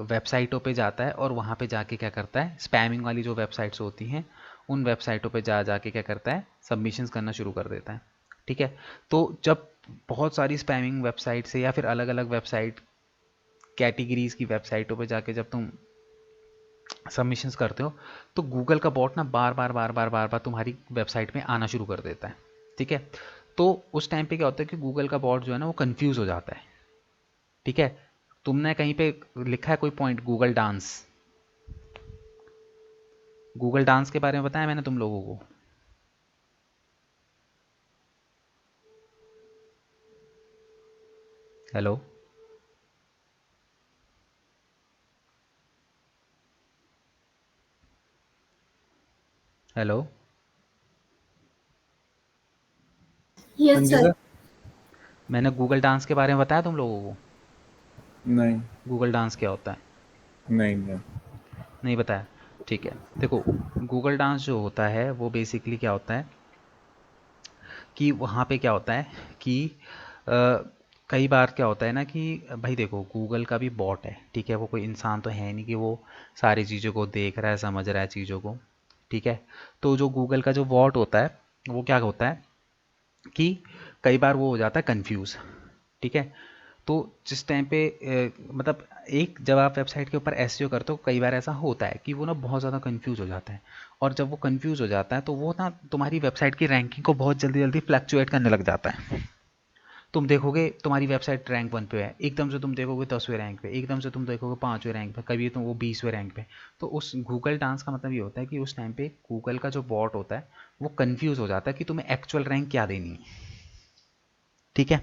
वेबसाइटों पे जाता है, और वहाँ पे जाके क्या करता है, स्पैमिंग वाली जो वेबसाइट्स होती हैं उन वेबसाइटों पे जा जाके क्या करता है, सबमिशंस करना शुरू कर देता है, ठीक है। तो जब बहुत सारी स्पैमिंग वेबसाइट से या फिर अलग अलग वेबसाइट कैटेगरीज की वेबसाइटों पे जाके जब तुम सबमिशंस करते हो, तो गूगल का बॉट ना बार बार बार बार बार बार तुम्हारी वेबसाइट में आना शुरू कर देता है, ठीक है। तो उस टाइम पे क्या होता है कि गूगल का बॉट जो है ना वो कंफ्यूज हो जाता है, ठीक है। तुमने कहीं पे लिखा है कोई point Google dance? Google dance के बारे में बताया मैंने तुम लोगों को? हेलो? हेलो? हाँ यस जी सर। सर। मैंने गूगल डांस के बारे में बताया तुम लोगों को? नहीं। गूगल डांस क्या होता है? नहीं नहीं। नहीं बताया, ठीक है। देखो गूगल डांस जो होता है वो बेसिकली क्या होता है कि वहाँ पे क्या होता है कि कई बार क्या होता है ना कि भाई देखो गूगल का भी बॉट है, ठीक है, वो कोई इंसान तो है नहीं कि वो सारी चीज़ों को देख रहा है, समझ रहा है चीज़ों को, ठीक है। तो जो गूगल का जो बॉट होता है वो क्या होता है कि कई बार वो हो जाता है कंफ्यूज, ठीक है। तो जिस टाइम पे मतलब एक जब आप वेबसाइट के ऊपर एसईओ करते हो कई बार ऐसा होता है कि वो ना बहुत ज़्यादा कंफ्यूज हो जाता है, और जब वो कंफ्यूज हो जाता है तो वो ना तुम्हारी वेबसाइट की रैंकिंग को बहुत जल्दी जल्दी फ्लक्चुएट करने लग जाता है। तुम देखोगे तुम्हारी वेबसाइट रैंक 1 पे है, एकदम से तुम देखोगे 10वें रैंक पे, एकदम से तुम देखोगे 5वें रैंक पे, कभी तो वो 20वें रैंक पे। तो उस गूगल डांस का मतलब ये होता है कि उस टाइम पे गूगल का जो बॉट होता है वो कंफ्यूज हो जाता है कि तुम्हें एक्चुअल रैंक क्या देनी है, ठीक है।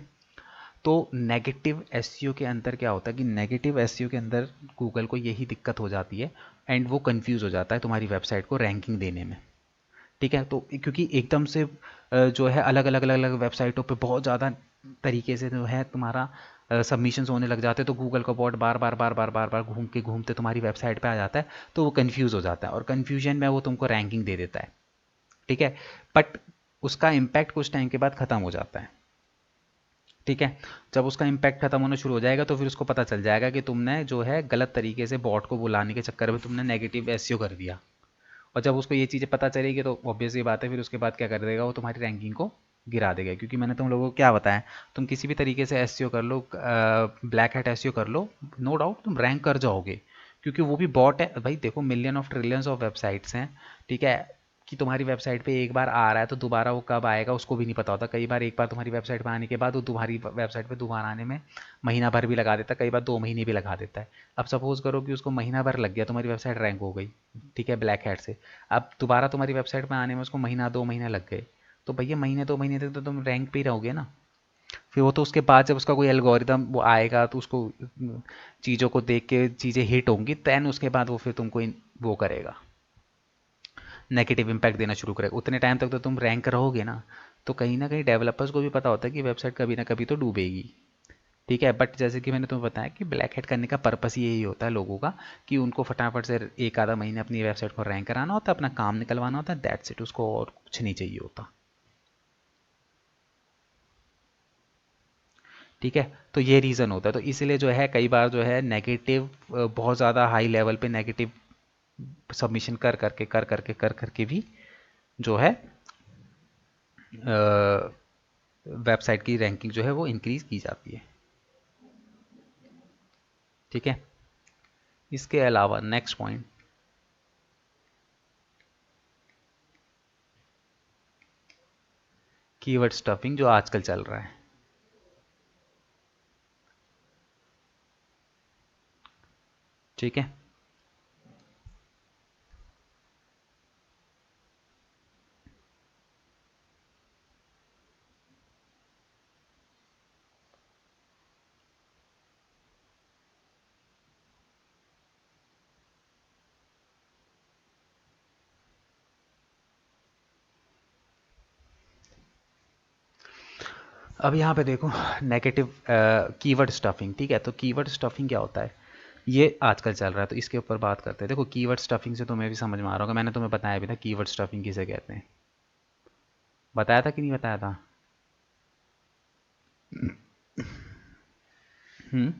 तो नेगेटिव एसईओ के अंदर क्या होता है कि नेगेटिव एसईओ के अंदर गूगल को यही दिक्कत हो जाती है, एंड वो कंफ्यूज हो जाता है तुम्हारी वेबसाइट को रैंकिंग देने में, ठीक है। तो क्योंकि एकदम से जो है अलग अलग अलग अलग वेबसाइटों पे बहुत ज़्यादा तरीके से जो है तुम्हारा सबमिशंस होने लग जाते हैं, तो गूगल का बॉट बार बार बार बार बार बार घूम के घूमते तुम्हारी वेबसाइट पे आ जाता है, तो वो कंफ्यूज हो जाता है और कंफ्यूजन में वो तुमको रैंकिंग दे देता है, ठीक है। बट उसका इम्पैक्ट कुछ टाइम के बाद ख़त्म हो जाता है, ठीक है। जब उसका इम्पैक्ट खत्म होना शुरू हो जाएगा तो फिर उसको पता चल जाएगा कि तुमने जो है गलत तरीके से बॉट को बुलाने के चक्कर में तुमने नेगेटिव एसईओ कर दिया। और जब उसको ये चीज़ें पता चलेगी तो ऑब्वियस ये बात है, फिर उसके बाद क्या कर देगा वो तुम्हारी रैंकिंग को गिरा देगा। क्योंकि मैंने तुम लोगों को क्या बताया, तुम किसी भी तरीके से एसईओ कर लो, ब्लैक हैट एसईओ कर लो, नो डाउट तुम रैंक कर जाओगे, क्योंकि वो भी बॉट है भाई। देखो million of trillions of websites हैं, ठीक है, कि तुम्हारी वेबसाइट पे एक बार आ रहा है तो दोबारा वो कब आएगा उसको भी नहीं पता होता। कई बार एक बार तुम्हारी वेबसाइट पे आने के बाद वो तुम्हारी वेबसाइट पे दोबारा आने में महीना भर भी लगा देता है, कई बार 2 महीने भी लगा देता है। अब सपोज करो कि उसको महीना भर लग गया, तुम्हारी वेबसाइट रैंक हो गई, ठीक है, ब्लैक हैट से। अब दोबारा तुम्हारी वेबसाइट में आने में उसको महीना 2 महीने लग गए, तो भैया महीने 2 महीने तक तो तुम रैंक पे ही रहोगे ना। फिर वो तो उसके बाद जब उसका कोई एल्गोरिदम वो आएगा तो उसको चीज़ों को देख के चीज़ें हिट होंगी, दैन उसके बाद वो फिर तुमको वो करेगा, नेगेटिव इम्पैक्ट देना शुरू करेगा। उतने टाइम तक तो तुम रैंक रहोगे ना। तो कहीं ना कहीं डेवलपर्स को भी पता होता है कि वेबसाइट कभी ना कभी तो डूबेगी, ठीक है। बट जैसे कि मैंने तुम्हें बताया कि ब्लैक हेड करने का पर्पस ही यही होता है लोगों का, कि उनको फटाफट से एक आधा महीने अपनी वेबसाइट को रैंक कराना होता है, अपना काम निकलवाना होता है, दैट्स इट, उसको और कुछ नहीं चाहिए होता, ठीक है। तो ये रीज़न होता है, तो इसीलिए जो है कई बार जो है नेगेटिव बहुत ज़्यादा हाई लेवल पे नेगेटिव सबमिशन कर करके भी जो है वेबसाइट की रैंकिंग जो है वो इंक्रीज की जाती है, ठीक है। इसके अलावा नेक्स्ट पॉइंट, कीवर्ड स्टफिंग जो आजकल चल रहा है, ठीक है। अब यहाँ पे देखो नेगेटिव कीवर्ड स्टफिंग, ठीक है। तो कीवर्ड स्टफिंग क्या होता है, ये आजकल चल रहा है, तो इसके ऊपर बात करते हैं। देखो कीवर्ड स्टफिंग से तुम्हें भी समझ में आ रहा होगा, मैंने तुम्हें बताया भी था कीवर्ड स्टफिंग किसे कहते हैं, बताया था कि नहीं बताया था। हम्म,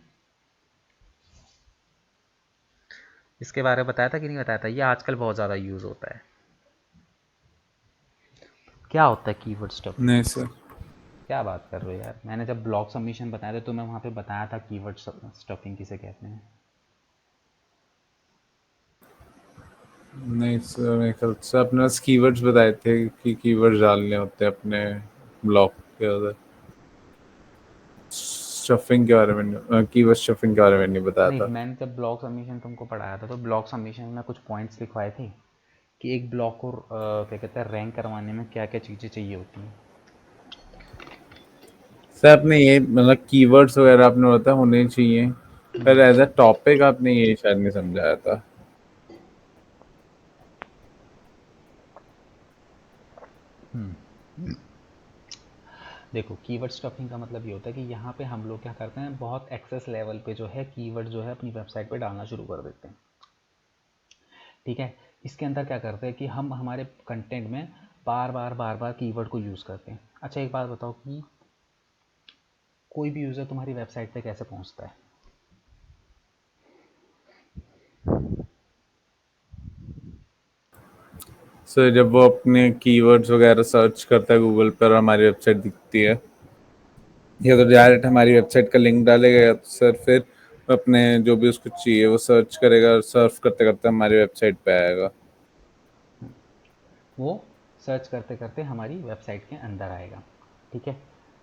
इसके बारे में बताया था कि नहीं बताया था, ये आजकल बहुत ज़्यादा यूज़ होता है। क्या होता है कीवर्ड स्टफिंग, नहीं सर। क्या बात कर रहे हो यार, मैंने जब ब्लॉग सबमिशन बताया था तो मैं वहाँ पे बताया था कीवर्ड स्टफिंग किसे कहते हैं। नहीं सर, मेरे ख्याल से अपने पास कीवर्ड्स बताए थे कि कीवर्ड्स डालने होते हैं अपने ब्लॉग के उधर। स्टफिंग के बारे में, कीवर्ड स्टफिंग के बारे में नहीं बताया नहीं, था। मैंने जब ब्लॉग सबमिशन तुमको पढ़ाया था तो ब्लॉग सबमिशन में कुछ पॉइंट्स लिखवाए थे कि एक ब्लॉग को क्या कहते हैं रैंक करवाने में क्या क्या चीज़ें चाहिए होती हैं। सर आपने ये मतलब कीवर्ड्स वगैरह आपने बताया होने चाहिए, पर एज अ टॉपिक आपने ये शायद नहीं समझाया था। देखो कीवर्ड स्टफिंग का मतलब ये होता है कि यहाँ पे हम लोग क्या करते हैं, बहुत एक्सेस लेवल पे जो है कीवर्ड जो है अपनी वेबसाइट पे डालना शुरू कर देते हैं, ठीक है। इसके अंदर क्या करते हैं कि हम हमारे कंटेंट में बार बार कीवर्ड को यूज़ करते हैं। अच्छा एक बात बताओ कि कोई भी यूज़र तुम्हारी वेबसाइट पे कैसे पहुंचता है? सर जब वो अपने कीवर्ड्स वगैरह सर्च करता है गूगल पर और हमारी वेबसाइट दिखती है, या तो डायरेक्ट हमारी वेबसाइट का लिंक डालेगा, या तो सर फिर अपने जो भी उसको चाहिए वो सर्च करेगा और सर्फ करते करते हमारी वेबसाइट पे आएगा। वो सर्च करते करते हमारी वेबसाइट के अंदर आएगा। ठीक है,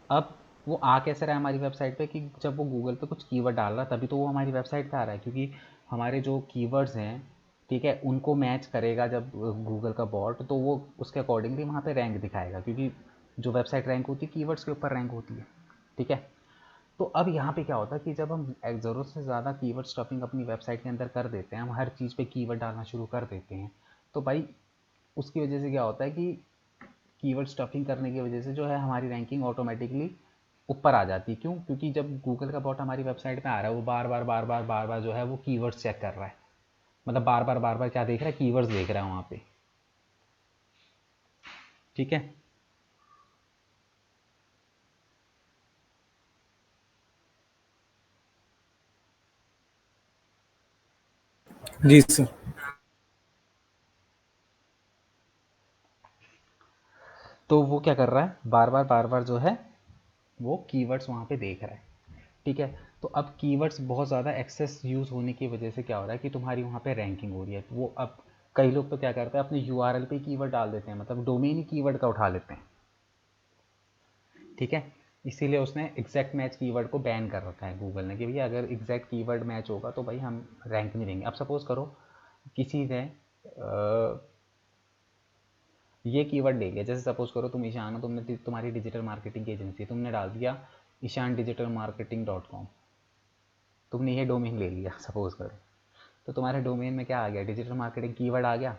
अब वो आ कैसे रहा है हमारी वेबसाइट पे कि जब वो गूगल पे कुछ कीवर्ड डाल रहा है तभी तो वो हमारी वेबसाइट पे आ रहा है, क्योंकि हमारे जो कीवर्ड्स हैं, ठीक है, उनको मैच करेगा जब गूगल का बॉट, तो वो उसके अकॉर्डिंगली वहाँ पे रैंक दिखाएगा, क्योंकि जो वेबसाइट रैंक होती है कीवर्ड्स के ऊपर रैंक होती है। ठीक है, तो अब यहाँ पे क्या होता है कि जब हम ज़रूरत से ज़्यादा कीवर्ड स्टफिंग अपनी वेबसाइट के अंदर कर देते हैं, हम हर चीज़ पे कीवर्ड डालना शुरू कर देते हैं, तो भाई उसकी वजह से क्या होता है कि कीवर्ड स्टफिंग करने की वजह से जो है हमारी रैंकिंग ऑटोमेटिकली ऊपर आ जाती है। क्यों? क्योंकि जब गूगल का बॉट हमारी वेबसाइट पे आ रहा है, वो बार बार जो है वो कीवर्ड्स चेक कर रहा है, मतलब बार बार क्या देख रहा है? कीवर्ड्स देख रहा है वहाँ पे। ठीक है, जी सर। तो वो क्या कर रहा है? बार बार जो है वो कीवर्ड्स वहाँ पे देख रहा है। ठीक है, तो अब कीवर्ड्स बहुत ज़्यादा एक्सेस यूज़ होने की वजह से क्या हो रहा है कि तुम्हारी वहाँ पे रैंकिंग हो रही है। वो अब कई लोग तो क्या करते हैं, अपने यूआरएल पे कीवर्ड डाल देते हैं, मतलब डोमेन ही कीवर्ड का उठा लेते हैं। ठीक है, इसीलिए उसने एग्जैक्ट मैच कीवर्ड को बैन कर रखा है गूगल ने कि भैया अगर एग्जैक्ट कीवर्ड मैच होगा तो भाई हम रैंक नहीं देंगे। अब सपोज करो किसी ने ये कीवर्ड ले लिया, जैसे सपोज करो तुम ईशान हो, तुमने तुम्हारी डिजिटल मार्केटिंग की एजेंसी, तुमने डाल दिया ईशान डिजिटल मार्केटिंग .com, तुमने ये डोमेन ले लिया सपोज करो, तो तुम्हारे डोमेन में क्या आ गया? डिजिटल मार्केटिंग कीवर्ड आ गया।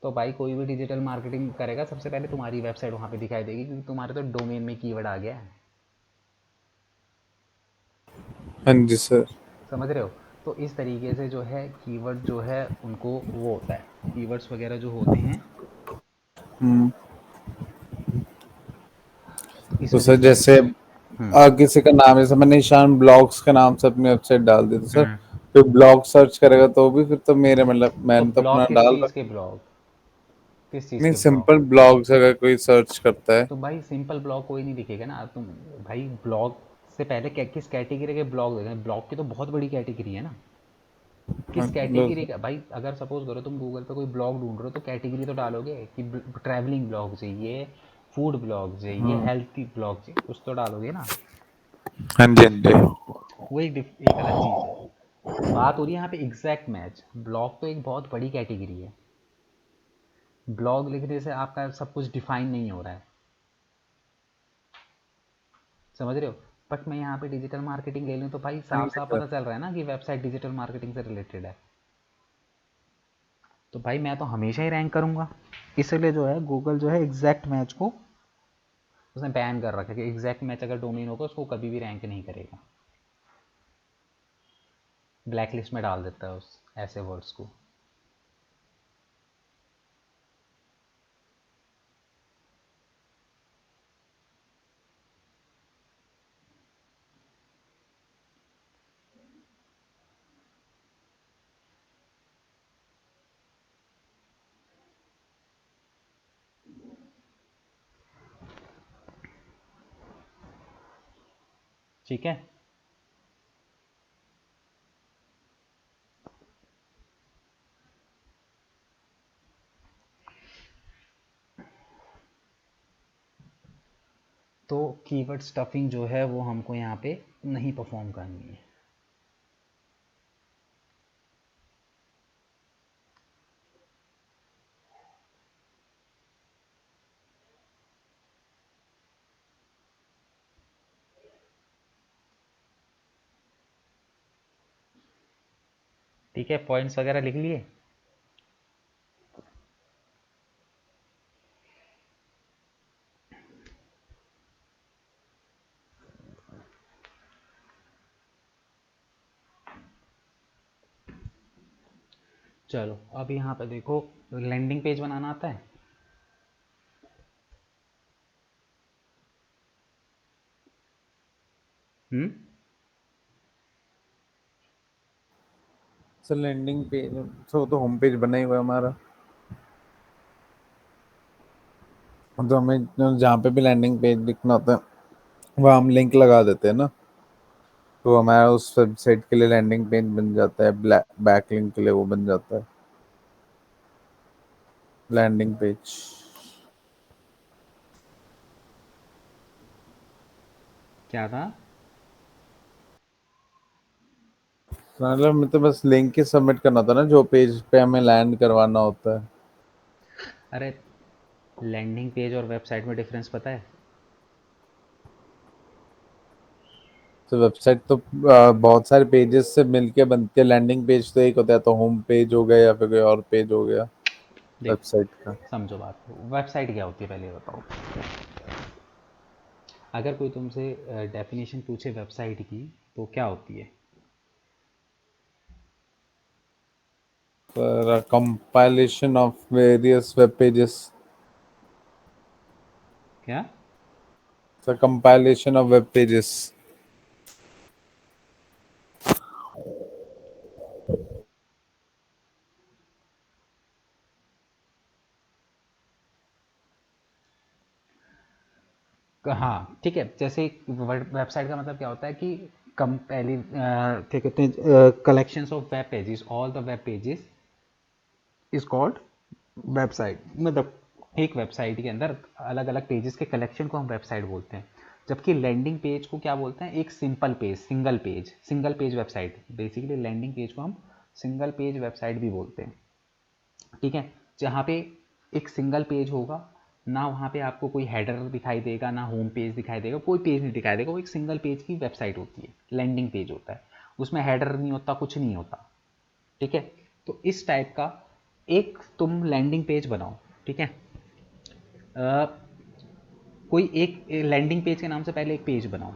तो भाई कोई भी डिजिटल मार्केटिंग करेगा सबसे पहले तुम्हारी वेबसाइट वहाँ पे दिखाई देगी, क्योंकि तुम्हारे तो डोमेन में कीवर्ड आ गया है। हाँ जी सर। समझ रहे हो? तो इस तरीके से जो है कीवर्ड जो है उनको वो होता है, कीवर्ड्स वगैरह जो होते हैं, हम्म। तो इस तो वजह सर से। जैसे हम्म। किसी का नाम, जैसे मैंने ईशान ब्लॉग्स के नाम से अपनी वेबसाइट डाल दी, तो सर हम्म। फिर ब्लॉग सर्च करेगा तो भी फिर तो मेरे मतलब तो मैंने तो अपना ब्लॉग किस डाल चीज़ के रखा। ब्लॉग? किस चीज़ नहीं, के ब्लॉग? सिंपल ब्लॉग्स अगर कोई सर्च करता है। तो भाई सिंपल ब्लॉग कोई नहीं दिखेगा ना तुम। भाई ब्लॉग से पहले किस कैटेगरी के ब्लॉग देखें? ब्लॉग की तो बहुत बड़ी कैटेगरी है ना। हाँ, किस कैटेगरी का भाई? अगर सपोज करो तुम गूगल पे कोई ब्लॉग ढूंढ रहे हो तो कैटेगरी तो डालोगे कि ट्रैवलिंग ब्लॉग चाहिए, फूड ब्लॉग चाहिए, हाँ हेल्थ ब्लॉग चाहिए, कुछ तो डालोगे ना। हाँ जी, हाँ जी। वो एक अलग चीज़ है। बात हो रही है यहाँ पे एग्जैक्ट मैच। ब्लॉग तो एक बहुत बड़ी कैटेगरी है। ब्लॉग लिखने से आपका सब कुछ डिफाइन नहीं हो रहा है, समझ रहे हो? बट मैं यहाँ पे डिजिटल मार्केटिंग ले लूँ तो भाई हाँ साफ जी साफ सर। पता चल रहा है ना कि वेबसाइट डिजिटल मार्केटिंग से रिलेटेड है। तो भाई मैं तो हमेशा ही रैंक करूँगा। इसलिए जो है गूगल जो है एग्जैक्ट मैच को उसने बैन कर रखा है कि एग्जैक्ट मैच अगर डोमेन होगा उसको कभी भी रैंक नहीं करेगा, ब्लैक लिस्ट में डाल देता है उस ऐसे वर्ड्स को। ठीक है, तो कीवर्ड स्टफिंग जो है वो हमको यहाँ पे नहीं परफॉर्म करनी है। ठीक है, पॉइंट्स वगैरह लिख लिए? चलो अब यहाँ पे देखो, लैंडिंग पेज बनाना आता है? हम्म। सर लैंडिंग पेज तो होम पेज बना ही हुआ है हमारा। तो हमें जहाँ पे भी लैंडिंग पेज लिखना होता है वहाँ हम लिंक लगा देते हैं ना, तो हमारा उस वेबसाइट के लिए लैंडिंग पेज बन जाता है, बैक लिंक के लिए वो बन जाता है लैंडिंग पेज। क्या था? मतलब मैं तो बस लिंक ही सबमिट करना था ना जो पेज पे हमें लैंड करवाना होता है। अरे, लैंडिंग पेज और वेबसाइट में डिफरेंस पता है? तो वेबसाइट तो बहुत सारे पेजेस से मिलके बनती है, लैंडिंग पेज तो एक होता है, तो होम पेज हो गया या फिर कोई और पेज हो गया देखो, वेबसाइट का। समझो बात को, वेबसाइट क्या होती है पहले ये बताओ। अगर कोई तुमसे डेफिनेशन पूछे वेबसाइट की, तो क्या होती है? पर compilation of various web pages. क्या? Sir compilation of web pages. हाँ ठीक है, जैसे वेबसाइट का मतलब क्या होता है कि कम पहली क्या कहते हैं, collections of web pages, all the web pages is called website. मतलब एक वेबसाइट के अंदर अलग अलग पेजेस के कलेक्शन को हम वेबसाइट बोलते हैं। जबकि लैंडिंग पेज को क्या बोलते हैं? एक simple page, single page website. Basically landing page को हम सिंगल पेज वेबसाइट भी बोलते हैं। ठीक है, जहाँ पे एक सिंगल पेज होगा, ना वहाँ पे आपको कोई हेडर दिखाई देगा, ना होम पेज दिखाई देगा, कोई पेज नहीं दिखाई देगा, वो एक सिंगल पेज की वेबसाइट होती है, लैंडिंग पेज होता है। उसमें हेडर नहीं होता, कुछ नहीं होता। ठीक है, तो इस टाइप का एक तुम लैंडिंग पेज बनाओ। ठीक है, अ, कोई एक लैंडिंग पेज के नाम से पहले एक पेज बनाओ।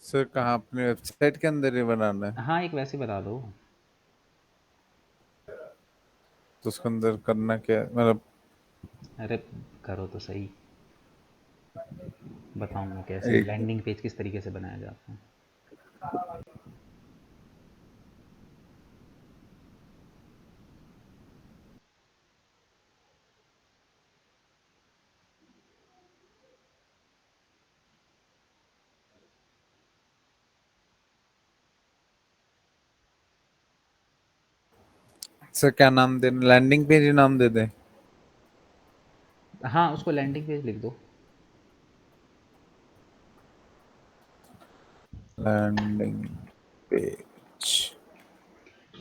सर कहाँ अपने वेबसाइट के अंदर ही बनाना है? हाँ, एक वैसे बता दो। तो उसके अंदर करना क्या है? मतलब अरे, करो तो सही, बताऊंगा कैसे एक लैंडिंग पेज किस तरीके से बनाया जाता है। सर क्या नाम दे, लैंडिंग पेज ही नाम दे दे? हाँ, उसको लैंडिंग पेज लिख दो। Landing page.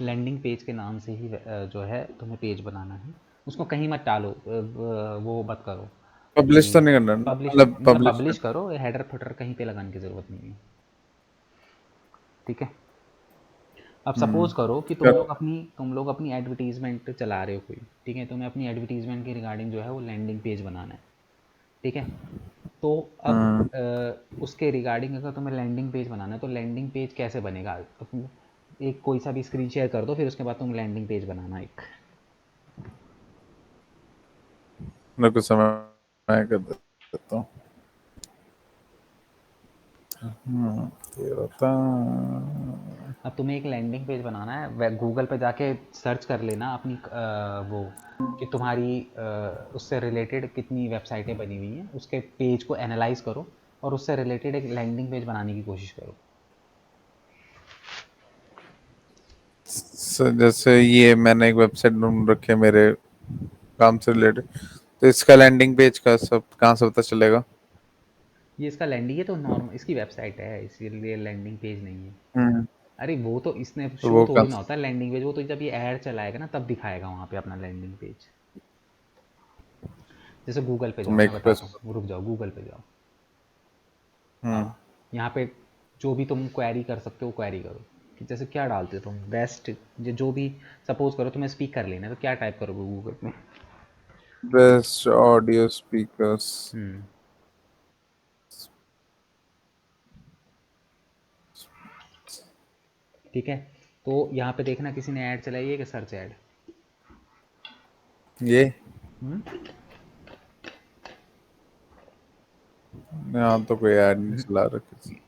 लैंडिंग पेज के नाम से ही जो है तुम्हें पेज बनाना है। उसको कहीं मत डालो, वो मत करो पब्लिश तो कि नहीं करना ना, पब्लिश, मतलब मतलब पब्लिश पब्लिश कर। करो, हेडर फुटर कहीं पे लगाने की ज़रूरत नहीं है। ठीक है, अब सपोज करो कि कर। तुम लोग अपनी एडवर्टीजमेंट चला रहे हो कोई। ठीक है, तुम्हें अपनी एडवर्टीजमेंट के रिगार्डिंग जो है वो लैंडिंग पेज बनाना है। ठीक है, तो अब हम्म। उसके रिगार्डिंग अगर तुम्हें लैंडिंग पेज बनाना है, तो लैंडिंग पेज कैसे बनेगा? एक कोई सा भी स्क्रीन शेयर कर दो, फिर उसके बाद तुम लैंडिंग पेज बनाना एक। मेरे को समय मैं कर देता हूँ। ये बता। अब तुम्हें एक लैंडिंग पेज बनाना है, गूगल पे जाके सर्च कर लेना अपनी वो कि तुम्हारी उससे रिलेटेड कितनी वेबसाइटें बनी हुई हैं, उसके पेज को एनालाइज करो और उससे रिलेटेड एक लैंडिंग पेज बनाने की कोशिश करो। जैसे ये मैंने एक वेबसाइट ढूंढ रखी है मेरे काम से रिलेटेड, तो इसका लैंडिंग पेज का सब कहाँ से पता चलेगा? ये इसका लैंडिंग, ये तो नॉर्मल इसकी वेबसाइट है, इसीलिए लैंडिंग पेज नहीं है। हम्म। अरे वो तो इसने तो शो वो थोड़ी ना कहाँ? होता है लैंडिंग पेज, वो तो जब ये ऐड चलाएगा ना तब दिखाएगा वहाँ पे अपना लैंडिंग पेज। जैसे गूगल पे तो जाओ, मैं मेक पे। बताता हूँ, रुक जाओ, गूगल पे जाओ। हम्म। हाँ, यहाँ पे जो भी तुम क्वेरी कर सकते हो क्वेरी करो। कि जैसे क्या डालते हो तुम, बेस्ट, जो भी, सपोज करो तुम्हें स्पीक कर लेना है, तो क्या टाइप करोगे गूगल में? Best audio speakers. हम्म। ठीक है, तो यहाँ पे देखना किसी ने ऐड चलाई है कि सर्च ऐड। ये हम्म। यहाँ तो कोई ऐड नहीं चला रखी। तो किसी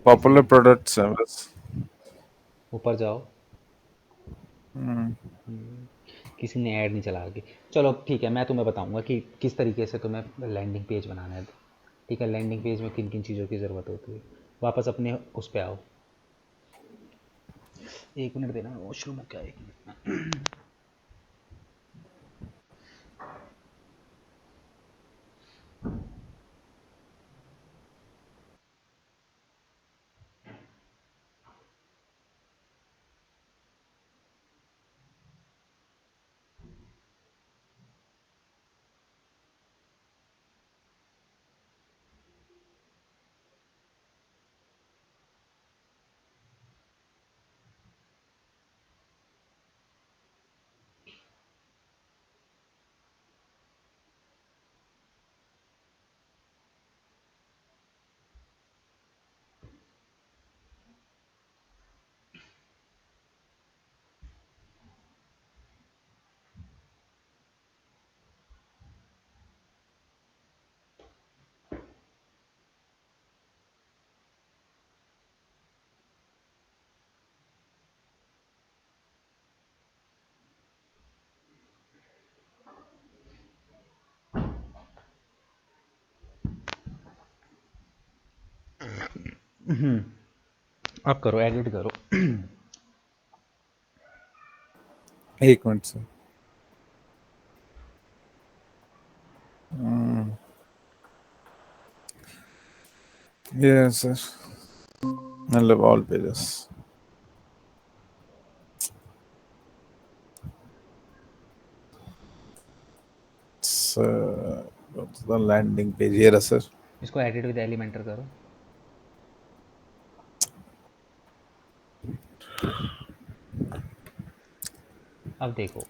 पॉपुलर ने, प्रोडक्ट्स हैं बस। ऊपर जाओ। हम्म। हम्म, किसी ने ऐड नहीं चला रखी। चलो ठीक है, मैं तुम्हें बताऊंगा कि किस तरीके से तुम्हें लैंडिंग पेज बनाना है। ठीक है, लैंडिंग पेज में किन किन चीज़ों की ज़रूरत होती है। वापस अपने उस पे आओ। 1 मिनट देना, मैं वॉशरूम हो क्या 1 मिनट। अब करो, एडिट करो। 1 मिनट से। ये सर, मतलब all pages. Sir landing page ये रहा सर। इसको एडिट विद एलिमेंटर करो। अब देखो,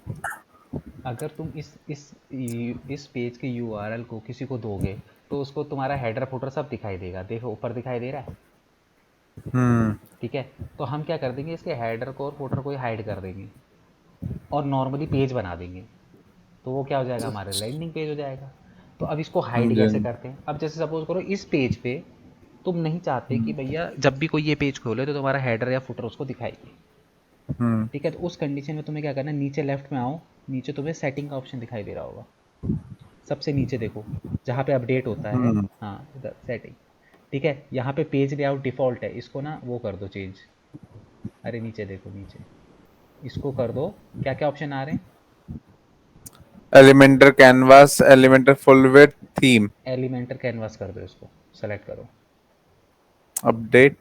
अगर तुम इस पेज के यूआरएल को किसी को दोगे तो उसको तुम्हारा हेडर फुटर सब दिखाई देगा। देखो ऊपर दिखाई दे रहा है। हम्म। ठीक है, तो हम क्या कर देंगे, इसके हेडर को और फुटर को ही हाइड कर देंगे और नॉर्मली पेज बना देंगे। तो वो क्या हो जाएगा, हमारा लैंडिंग पेज हो जाएगा। तो अब इसको हाइड जी। कैसे करते हैं। अब जैसे सपोज करो इस पेज पे तुम नहीं चाहते कि भैया जब भी कोई ये पेज खोले तो तुम्हारा हेडर या फुटर उसको दिखाई। हम्म। ठीक है, तो उस कंडीशन में तुम्हें क्या करना है, नीचे लेफ्ट में आओ। नीचे तुम्हें सेटिंग का ऑप्शन दिखाई दे रहा होगा, सबसे नीचे देखो जहाँ पे अपडेट होता है। हम्म। हाँ इधर सेटिंग। ठीक है, यहाँ पे पेज लेआउट डिफ़ॉल्ट है, इसको ना वो कर दो चेंज। अरे नीचे देखो, नीचे इसको कर दो। क्या क्या ऑप्शन आ रहे हैं। Elementor canvas, Elementor full width, theme, Elementor canvas कर दो, इसको सेलेक्ट करो। अपडेट।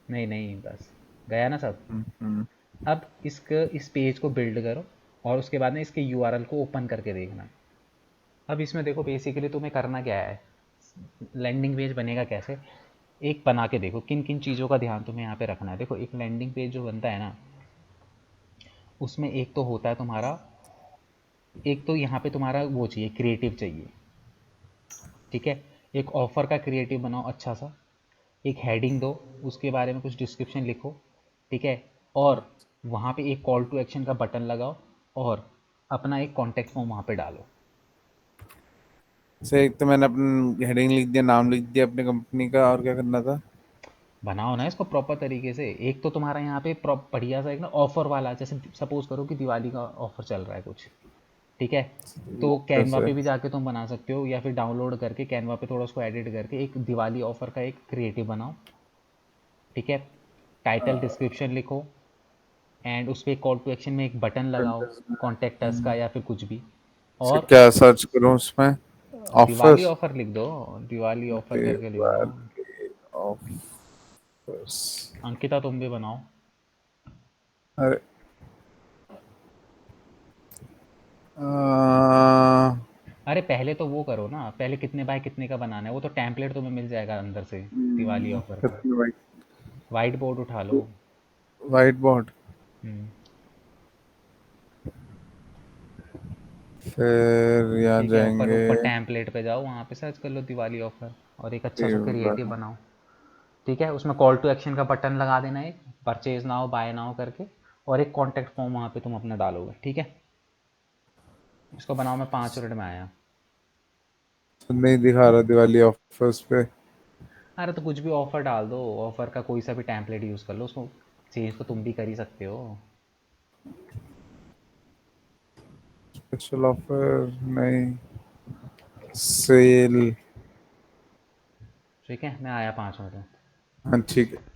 नहीं नहीं, बस गया ना सब। हम्म। अब इस पेज को बिल्ड करो और उसके बाद में इसके यूआरएल को ओपन करके देखना। अब इसमें देखो बेसिकली तुम्हें करना क्या है, लैंडिंग पेज बनेगा कैसे, एक बना के देखो किन किन चीज़ों का ध्यान तुम्हें यहाँ पे रखना है। देखो एक लैंडिंग पेज जो बनता है ना, उसमें एक तो होता है तुम्हारा, एक तो यहाँ पे तुम्हारा वो चाहिए, क्रिएटिव चाहिए। ठीक है, एक ऑफ़र का क्रिएटिव बनाओ अच्छा सा, एक हेडिंग दो, उसके बारे में कुछ डिस्क्रिप्शन लिखो। ठीक है, और वहाँ पे एक कॉल टू एक्शन का बटन लगाओ और अपना एक कॉन्टैक्ट फॉर्म वहाँ पे डालो। से एक तो मैंने अपना हेडिंग लिख दिया, नाम लिख दिया अपनी कंपनी का, और क्या करना था? बनाओ ना इसको प्रॉपर तरीके से। एक तो तुम्हारा यहाँ पे बढ़िया सा एक ना ऑफर वाला, जैसे सपोज करो कि दिवाली का ऑफर चल रहा है कुछ। ठीक है, तो कैनवा कैसे? पे भी जाके तुम बना सकते हो या फिर डाउनलोड करके कैनवा पे थोड़ा उसको एडिट करके एक दिवाली ऑफर का एक क्रिएटिव बनाओ। ठीक है, टाइटल डिस्क्रिप्शन लिखो एंड उस पर कॉल टू एक्शन में एक बटन लगाओ, कॉन्टेक्ट अस का या फिर कुछ भी। से और क्या सर्च करूं उसमें? ऑफर। दिवाली ऑफर लिख दो, दिवाली ऑफर करके लिख दो। दिवाली ऑफर्स। अंकिता तुम भी बनाओ। अरे आ, अरे पहले तो वो करो ना, पहले कितने बाय कितने का बनाना है, वो तो टेम्पलेट तुम्हें मिल जाएगा अंदर से, दिवाली ऑफर का। कितने वाइट? वाइट बोर्ड उठा लो। White board. हम्म, फिर यहाँ ठीक है, ऊपर जाएंगे। ऊपर टेम्पलेट पे जाओ, वहाँ पे सर्च कर लो दिवाली ऑफर और एक अच्छा सा क्रिएटिव बनाओ। ठीक है, उसमें कॉल टू एक्शन का बटन लगा देना, एक परचेज नाउ बाय नाउ करके, और एक कॉन्टैक्ट फॉर्म वहाँ पे तुम अपना डालोगे। ठीक है, इसको बनाओ, मैं 5 मिनट में आया। नहीं दिखा रहा दिवाली ऑफर्स पे। अरे तो कुछ भी ऑफर डाल दो, ऑफर का कोई सा भी टेम्पलेट यूज़ कर लो, उसको चेंज तो तुम भी कर ही सकते हो। स्पेशल ऑफर नहीं, सेल। ठीक है, मैं आया 5 मिनट में। हाँ ठीक है।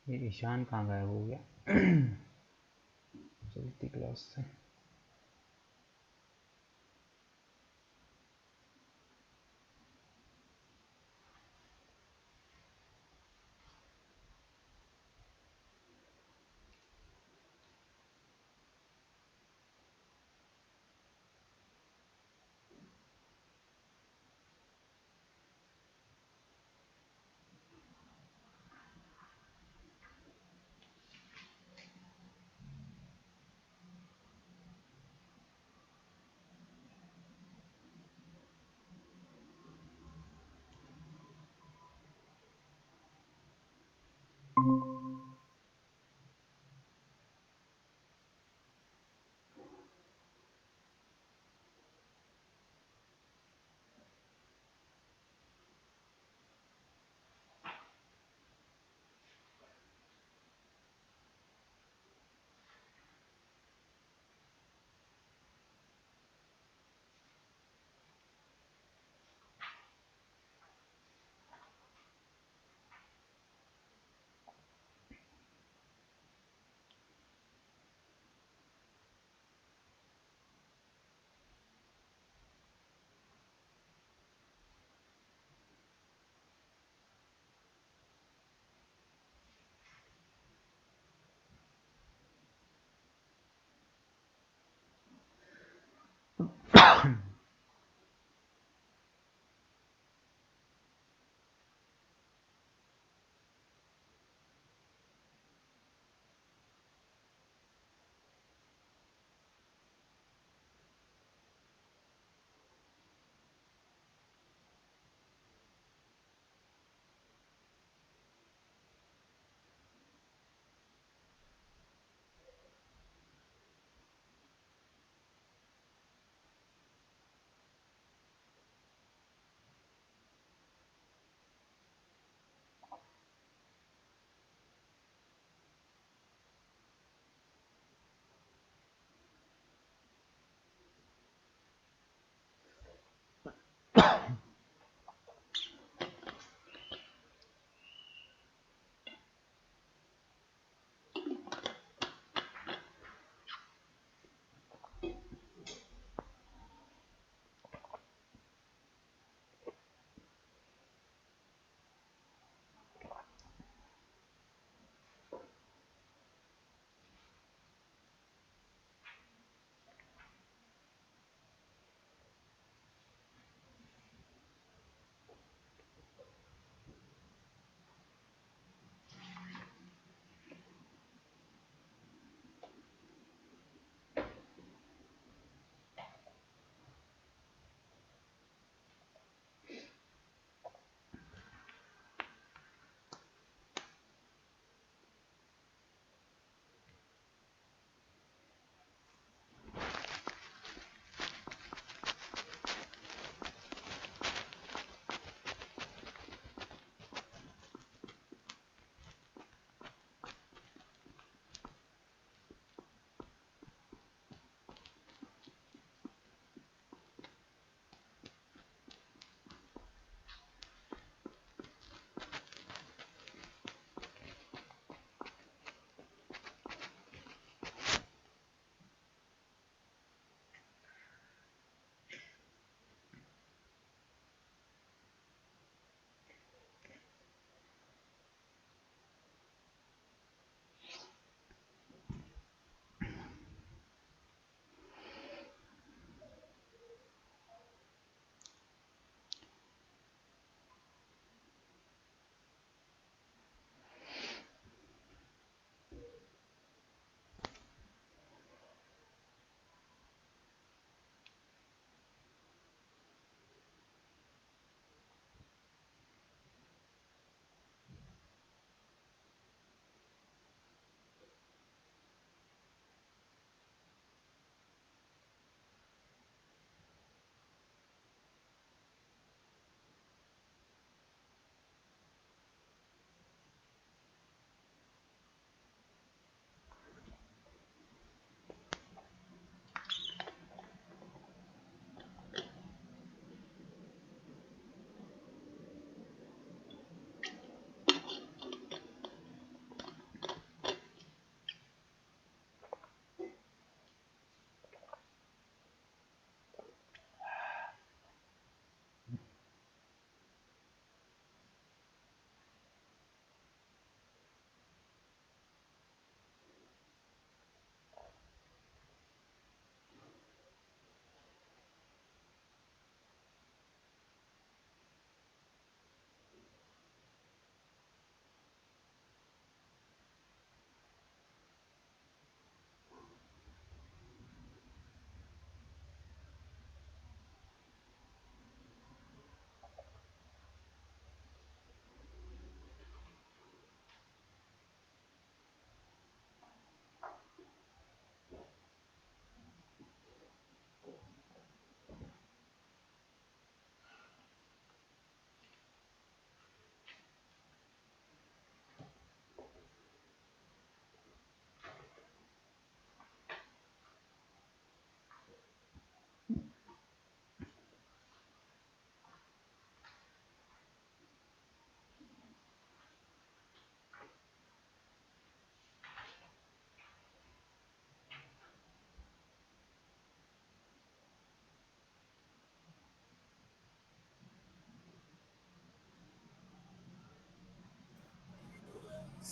ये ईशान कहाँ गायब हो गया? चलती क्लास से।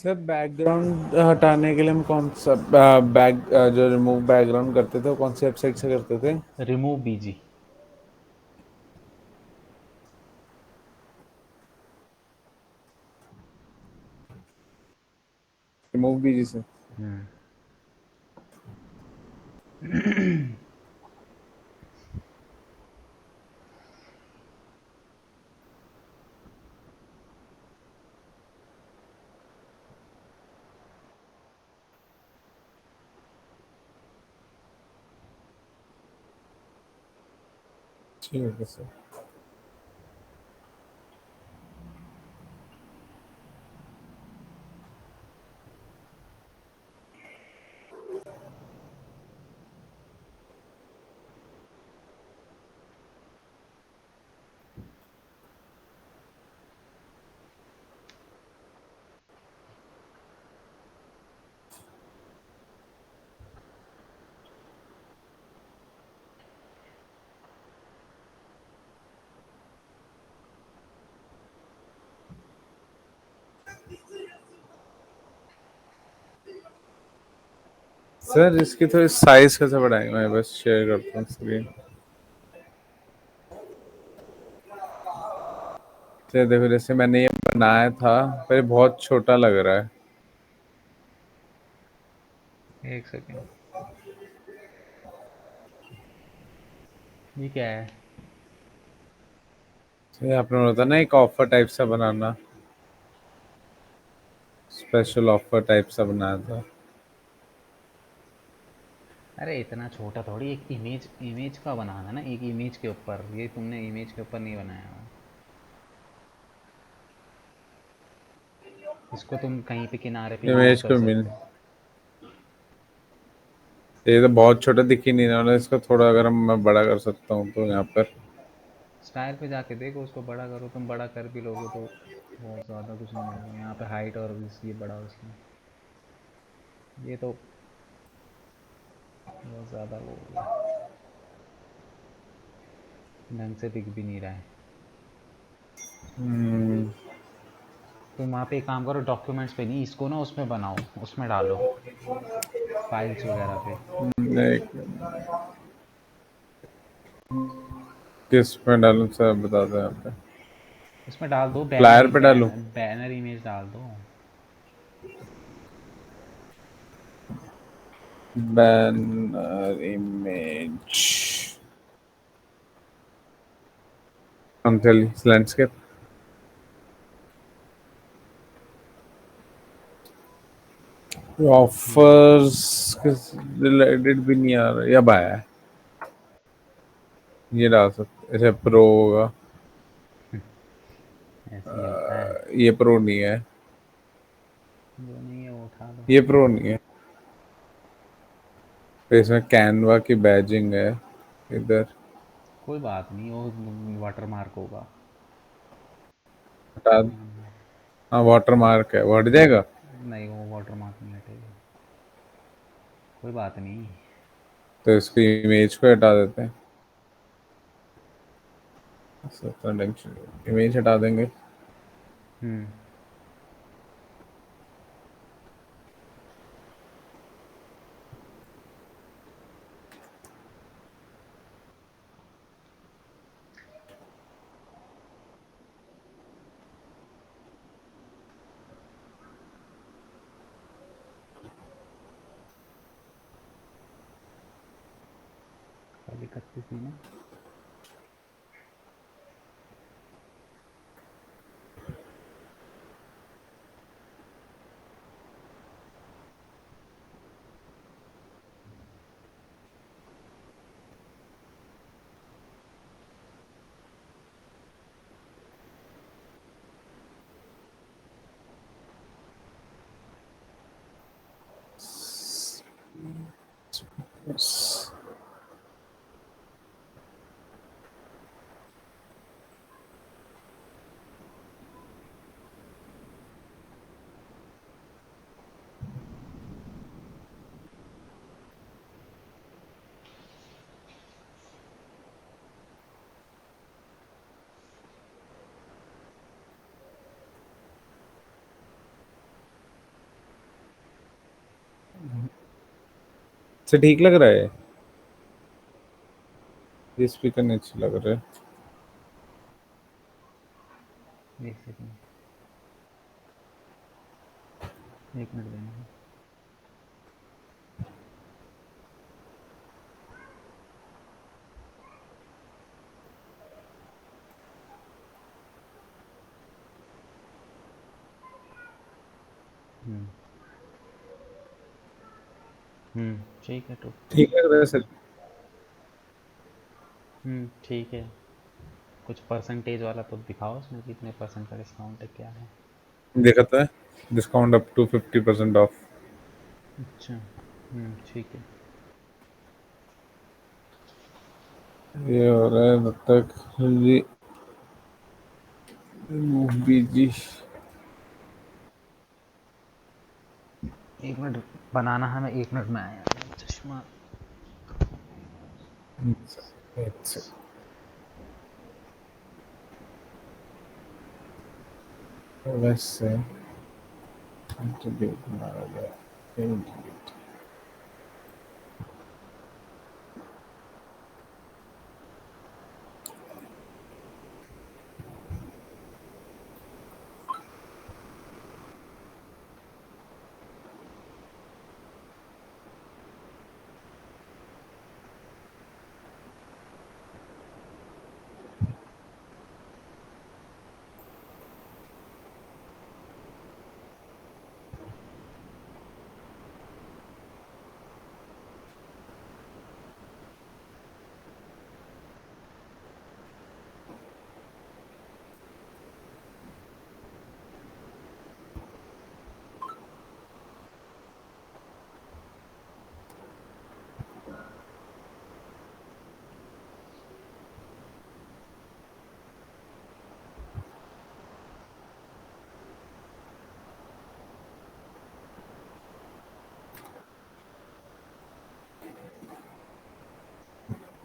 सर बैकग्राउंड हटाने के लिए हम कौन सा बैक जो रिमूव बैकग्राउंड करते थे वो कौन सी वेबसाइट से करते थे? Remove BG. रिमूव बीजी से। हम्म। ठीक है सर। सर इसकी थोड़ी साइज कैसे बढ़ाएंगे? मैं बस शेयर करता हूँ स्क्रीन। तो देखो जैसे मैंने ये बनाया था पर ये बहुत छोटा लग रहा है। एक सेकेंड, ये क्या है? तो ये आपने बोला था ना एक ऑफर टाइप सा बनाना, स्पेशल ऑफर टाइप सा बनाया था। अरे इतना छोटा थोड़ी, एक इमेज इमेज का बनाना ना, एक इमेज के ऊपर। ये तुमने इमेज के ऊपर नहीं बनाया हुआ। इसको तुम कहीं पे किनारे पे यूज़ इमेज कर को मिल, सकते हो। ये तो बहुत छोटा दिख ही नहीं रहा है। इसको थोड़ा अगर मैं बड़ा कर सकता हूँ तो यहाँ पर। स्टाइल पे जाके देखो, उसको बड़ा करो। तुम बड़ा कर भी लोगे तो बहुत ज़्यादा कुछ नहीं मिलेगा यहाँ पे। हाइट और ये बड़ा उसमें, ये तो बहुत ज़्यादा वो हो गया, ढंग से दिख भी नहीं रहा है। हम्म, तुम वहाँ पे एक काम करो, डॉक्यूमेंट्स पे नहीं, इसको ना उसमें बनाओ, उसमें डालो फाइल्स वगैरह पे। नहीं, किस में डालूं सर बता दो यहाँ पे। उसमें डाल दो, फ्लायर पे डालूं? बैनर इमेज डाल दो। बैनर इमेज, हम चलिए लैंडस्केप। ऑफर्स रिलेटेड भी नहीं आ रहा, या आया है? ये डाल सकते, अच्छा प्रो होगा। ऐसे ही होता है। ये प्रो नहीं है, जो नहीं है वो उठा दो। ये प्रो नहीं है। तो इसमें कैनवा की बैजिंग है इधर। कोई बात नहीं, वो वाटर मार्क होगा। हटा दो। हाँ वाटर मार्क है, वो हट जाएगा। नहीं, वो वाटर मार्क नहीं हटेगा। कोई बात नहीं। तो इसकी इमेज को हटा देते हैं। इमेज हटा देंगे। हम्म। कल 31 थी ना? से ठीक लग रहा है? ये स्पीकर नहीं अच्छा लग रहा है। एक सेकंड, एक मिनट देना। हम्म ठीक है तो। ठीक लग रहा है सर? ठीक है। कुछ परसेंटेज वाला तो दिखाओ उसमें, कितने परसेंट का डिस्काउंट है, क्या है? देखा था, डिस्काउंट अप टू 50% ऑफ। अच्छा, ठीक है। ये हो रहा है तब तक जी। बीजी। एक मिनट बनाना है, मैं 1 मिनट में आया। चश्मा। वैसे इंटीग्रेट मारा गया, इंटीग्रेट।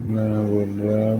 मैं बोल रहा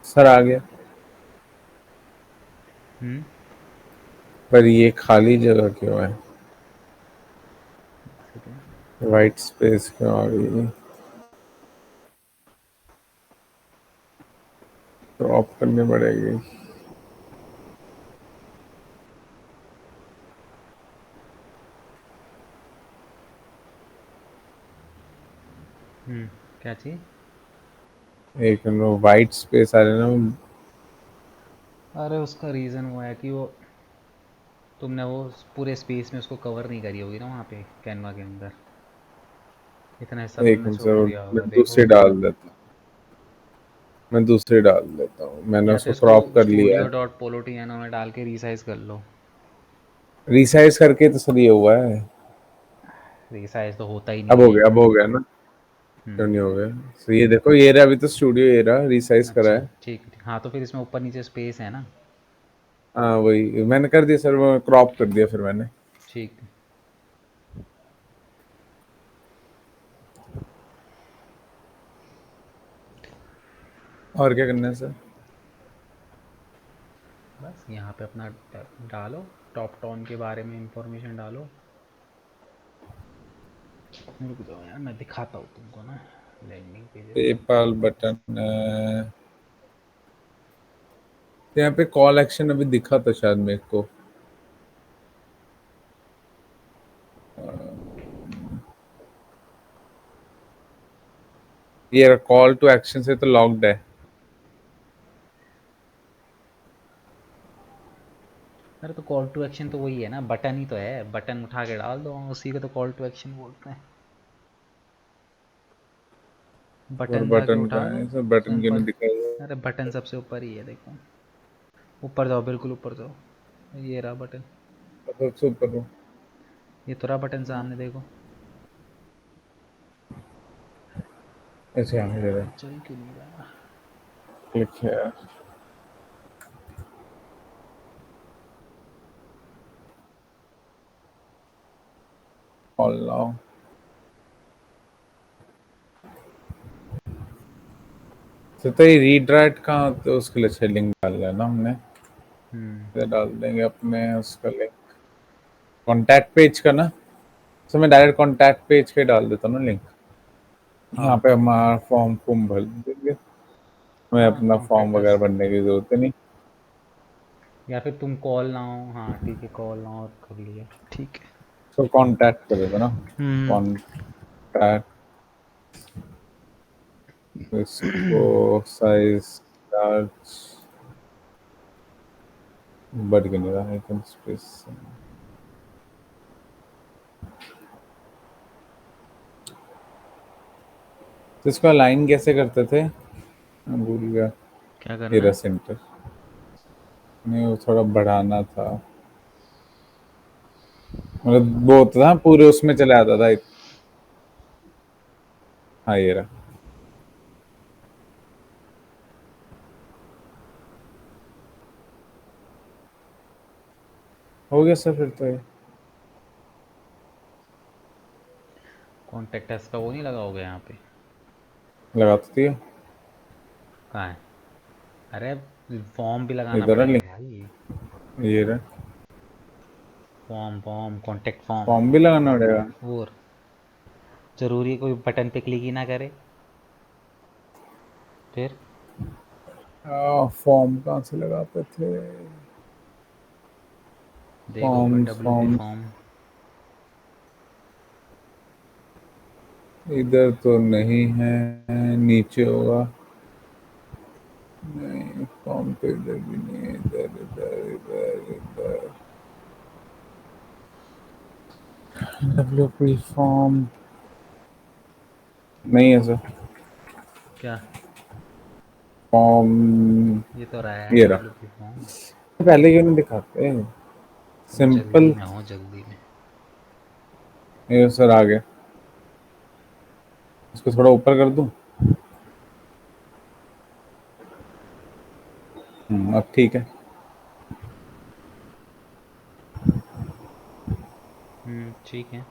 सर आ गया, हम्म पर ये खाली जगह क्यों है? सेकंड। वाइट स्पेस क्यों आ गई? क्रॉप करनी पड़ेगी। क्या चीज़? एक वाइट स्पेस आ रहा है ना। अरे उसका रीज़न वो है कि वो तुमने वो पूरे स्पेस में उसको कवर नहीं करी होगी ना वहाँ पे कैनवा के अंदर। इतना हिस्सा एक तुमने मिनट छोड़ सर, दिया होगा, मैं देखो। दूसरी डाल देता हूँ। मैं दूसरी डाल देता हूँ, मैंने या तो उसको इसको क्रॉप कर लिया स्टूडियो है। डॉट पोलोटियानो में डाल के रीसाइज कर लो। रिसाइज करके तो सर ये हुआ है। रीसाइज तो होता ही अब नहीं हो है गया, ये। अब हो गया ना? क्यों नहीं हम्म हो गया? तो ये देखो, ये रहा, अभी तो स्टूडियो ये रहा, रिसाइज करा अच्छा है। ठीक ठीक। हाँ तो फिर इसमें ऊपर नीचे स्पेस है ना। हाँ वही मैंने कर दिया सर, वो क्रॉप कर दिया फिर मैंने। ठीक। और क्या करना है सर? बस यहाँ पे अपना डालो, टॉप टोन के बारे में इंफॉर्मेशन डालो। रुक जाओ यार, मैं दिखाता हूँ तुमको ना लैंडिंग पेजेस। पेपाल बटन यहाँ पे कॉल एक्शन अभी दिखा था शायद मेरे को। ये कॉल टू एक्शन से तो लॉक्ड है। अरे तो कॉल टू एक्शन तो वही है ना, बटन ही तो है, बटन उठा के डाल दो, उसी को तो कॉल टू एक्शन बोलते हैं। और बटन जाके बटन उठा का दो, है सर, बटन क्यों सिंपल। नहीं दिखाई? अरे बटन सबसे ऊपर ही है, देखो ऊपर जाओ, बिल्कुल ऊपर जाओ, ये रहा बटन। सबसे ऊपर हूँ। ये तो रहा बटन सामने, देखो। ऐसे आने दे रहा। चल क्यों नहीं रहा? क्लिक है। Call now. तो ये रीड कहाँ, तो उसके लिए से लिंक डाल है ना हमने। हम्म। ये डाल देंगे अपने उसका लिंक कॉन्टैक्ट पेज का ना। तो मैं डायरेक्ट कॉन्टैक्ट पेज के डाल देता हूँ ना लिंक। यहाँ हाँ पे हमारा फॉर्म फॉर्म भर देंगे। हमें हाँ, अपना फॉर्म कॉन्टैक्ट वगैरह अस। भरने की जरूरत है नहीं। या फिर तुम कॉल ना हो, हाँ ठीक है, कॉल ना हो कर लिया, ठीक है। तो कॉन्टैक्ट कर देता ना। हम्म। कॉन्टैक्ट इसको साइज चार्ज बढ़ के नहीं रहा है स्पेस। तो इसको अलाइन कैसे करते थे, मैं भूल गया। क्या करना हीरा है? सेंटर नहीं, वो थोड़ा बढ़ाना था। मतलब वो होता था पूरे उसमें चले आता था। हाँ ये रहा। हो गया सर फिर तो ये। कॉन्टैक्ट अस का वो नहीं लगाओगे यहाँ पे? लगा तो दिया। कहाँ है? अरे फॉर्म भी लगाना इधर है पड़ेगा लिंक। भाई। ये रहा। Form form contact form. Form भी लगाना पड़ेगा। और ज़रूरी है कोई बटन पे क्लिक ही ना करे फिर? फॉर्म कहाँ से लगाते थे? देखो एक बार, फॉर्म्स WP फॉर्म्स फॉर्म। इधर तो नहीं है, नीचे होगा। नहीं फॉर्म तो इधर भी नहीं है, इधर इधर इधर इधर। डब्ल्यूपी फॉर्म नहीं है सर। क्या? फॉर्म ये तो रहा है ये रहा। WP form. पहले क्यों नहीं दिखाते? तुम जल्दी सिंपल। में हो, जल्दी में। ये सर आ गया। इसको थोड़ा ऊपर कर दूं? अब ठीक है। ठीक है।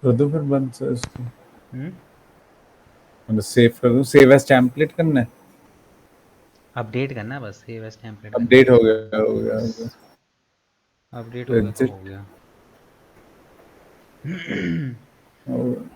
कर दूं फिर बंद सर इसको? हम्म। मतलब सेव कर दूं, सेव एज टेम्पलेट करना है। अपडेट करना है बस, सेव एज टेम्पलेट का क्या अपडेट है? हो गया हो गया हो बस गया। अपडेट हो गया तो हो एग्जिट गया। हो गया।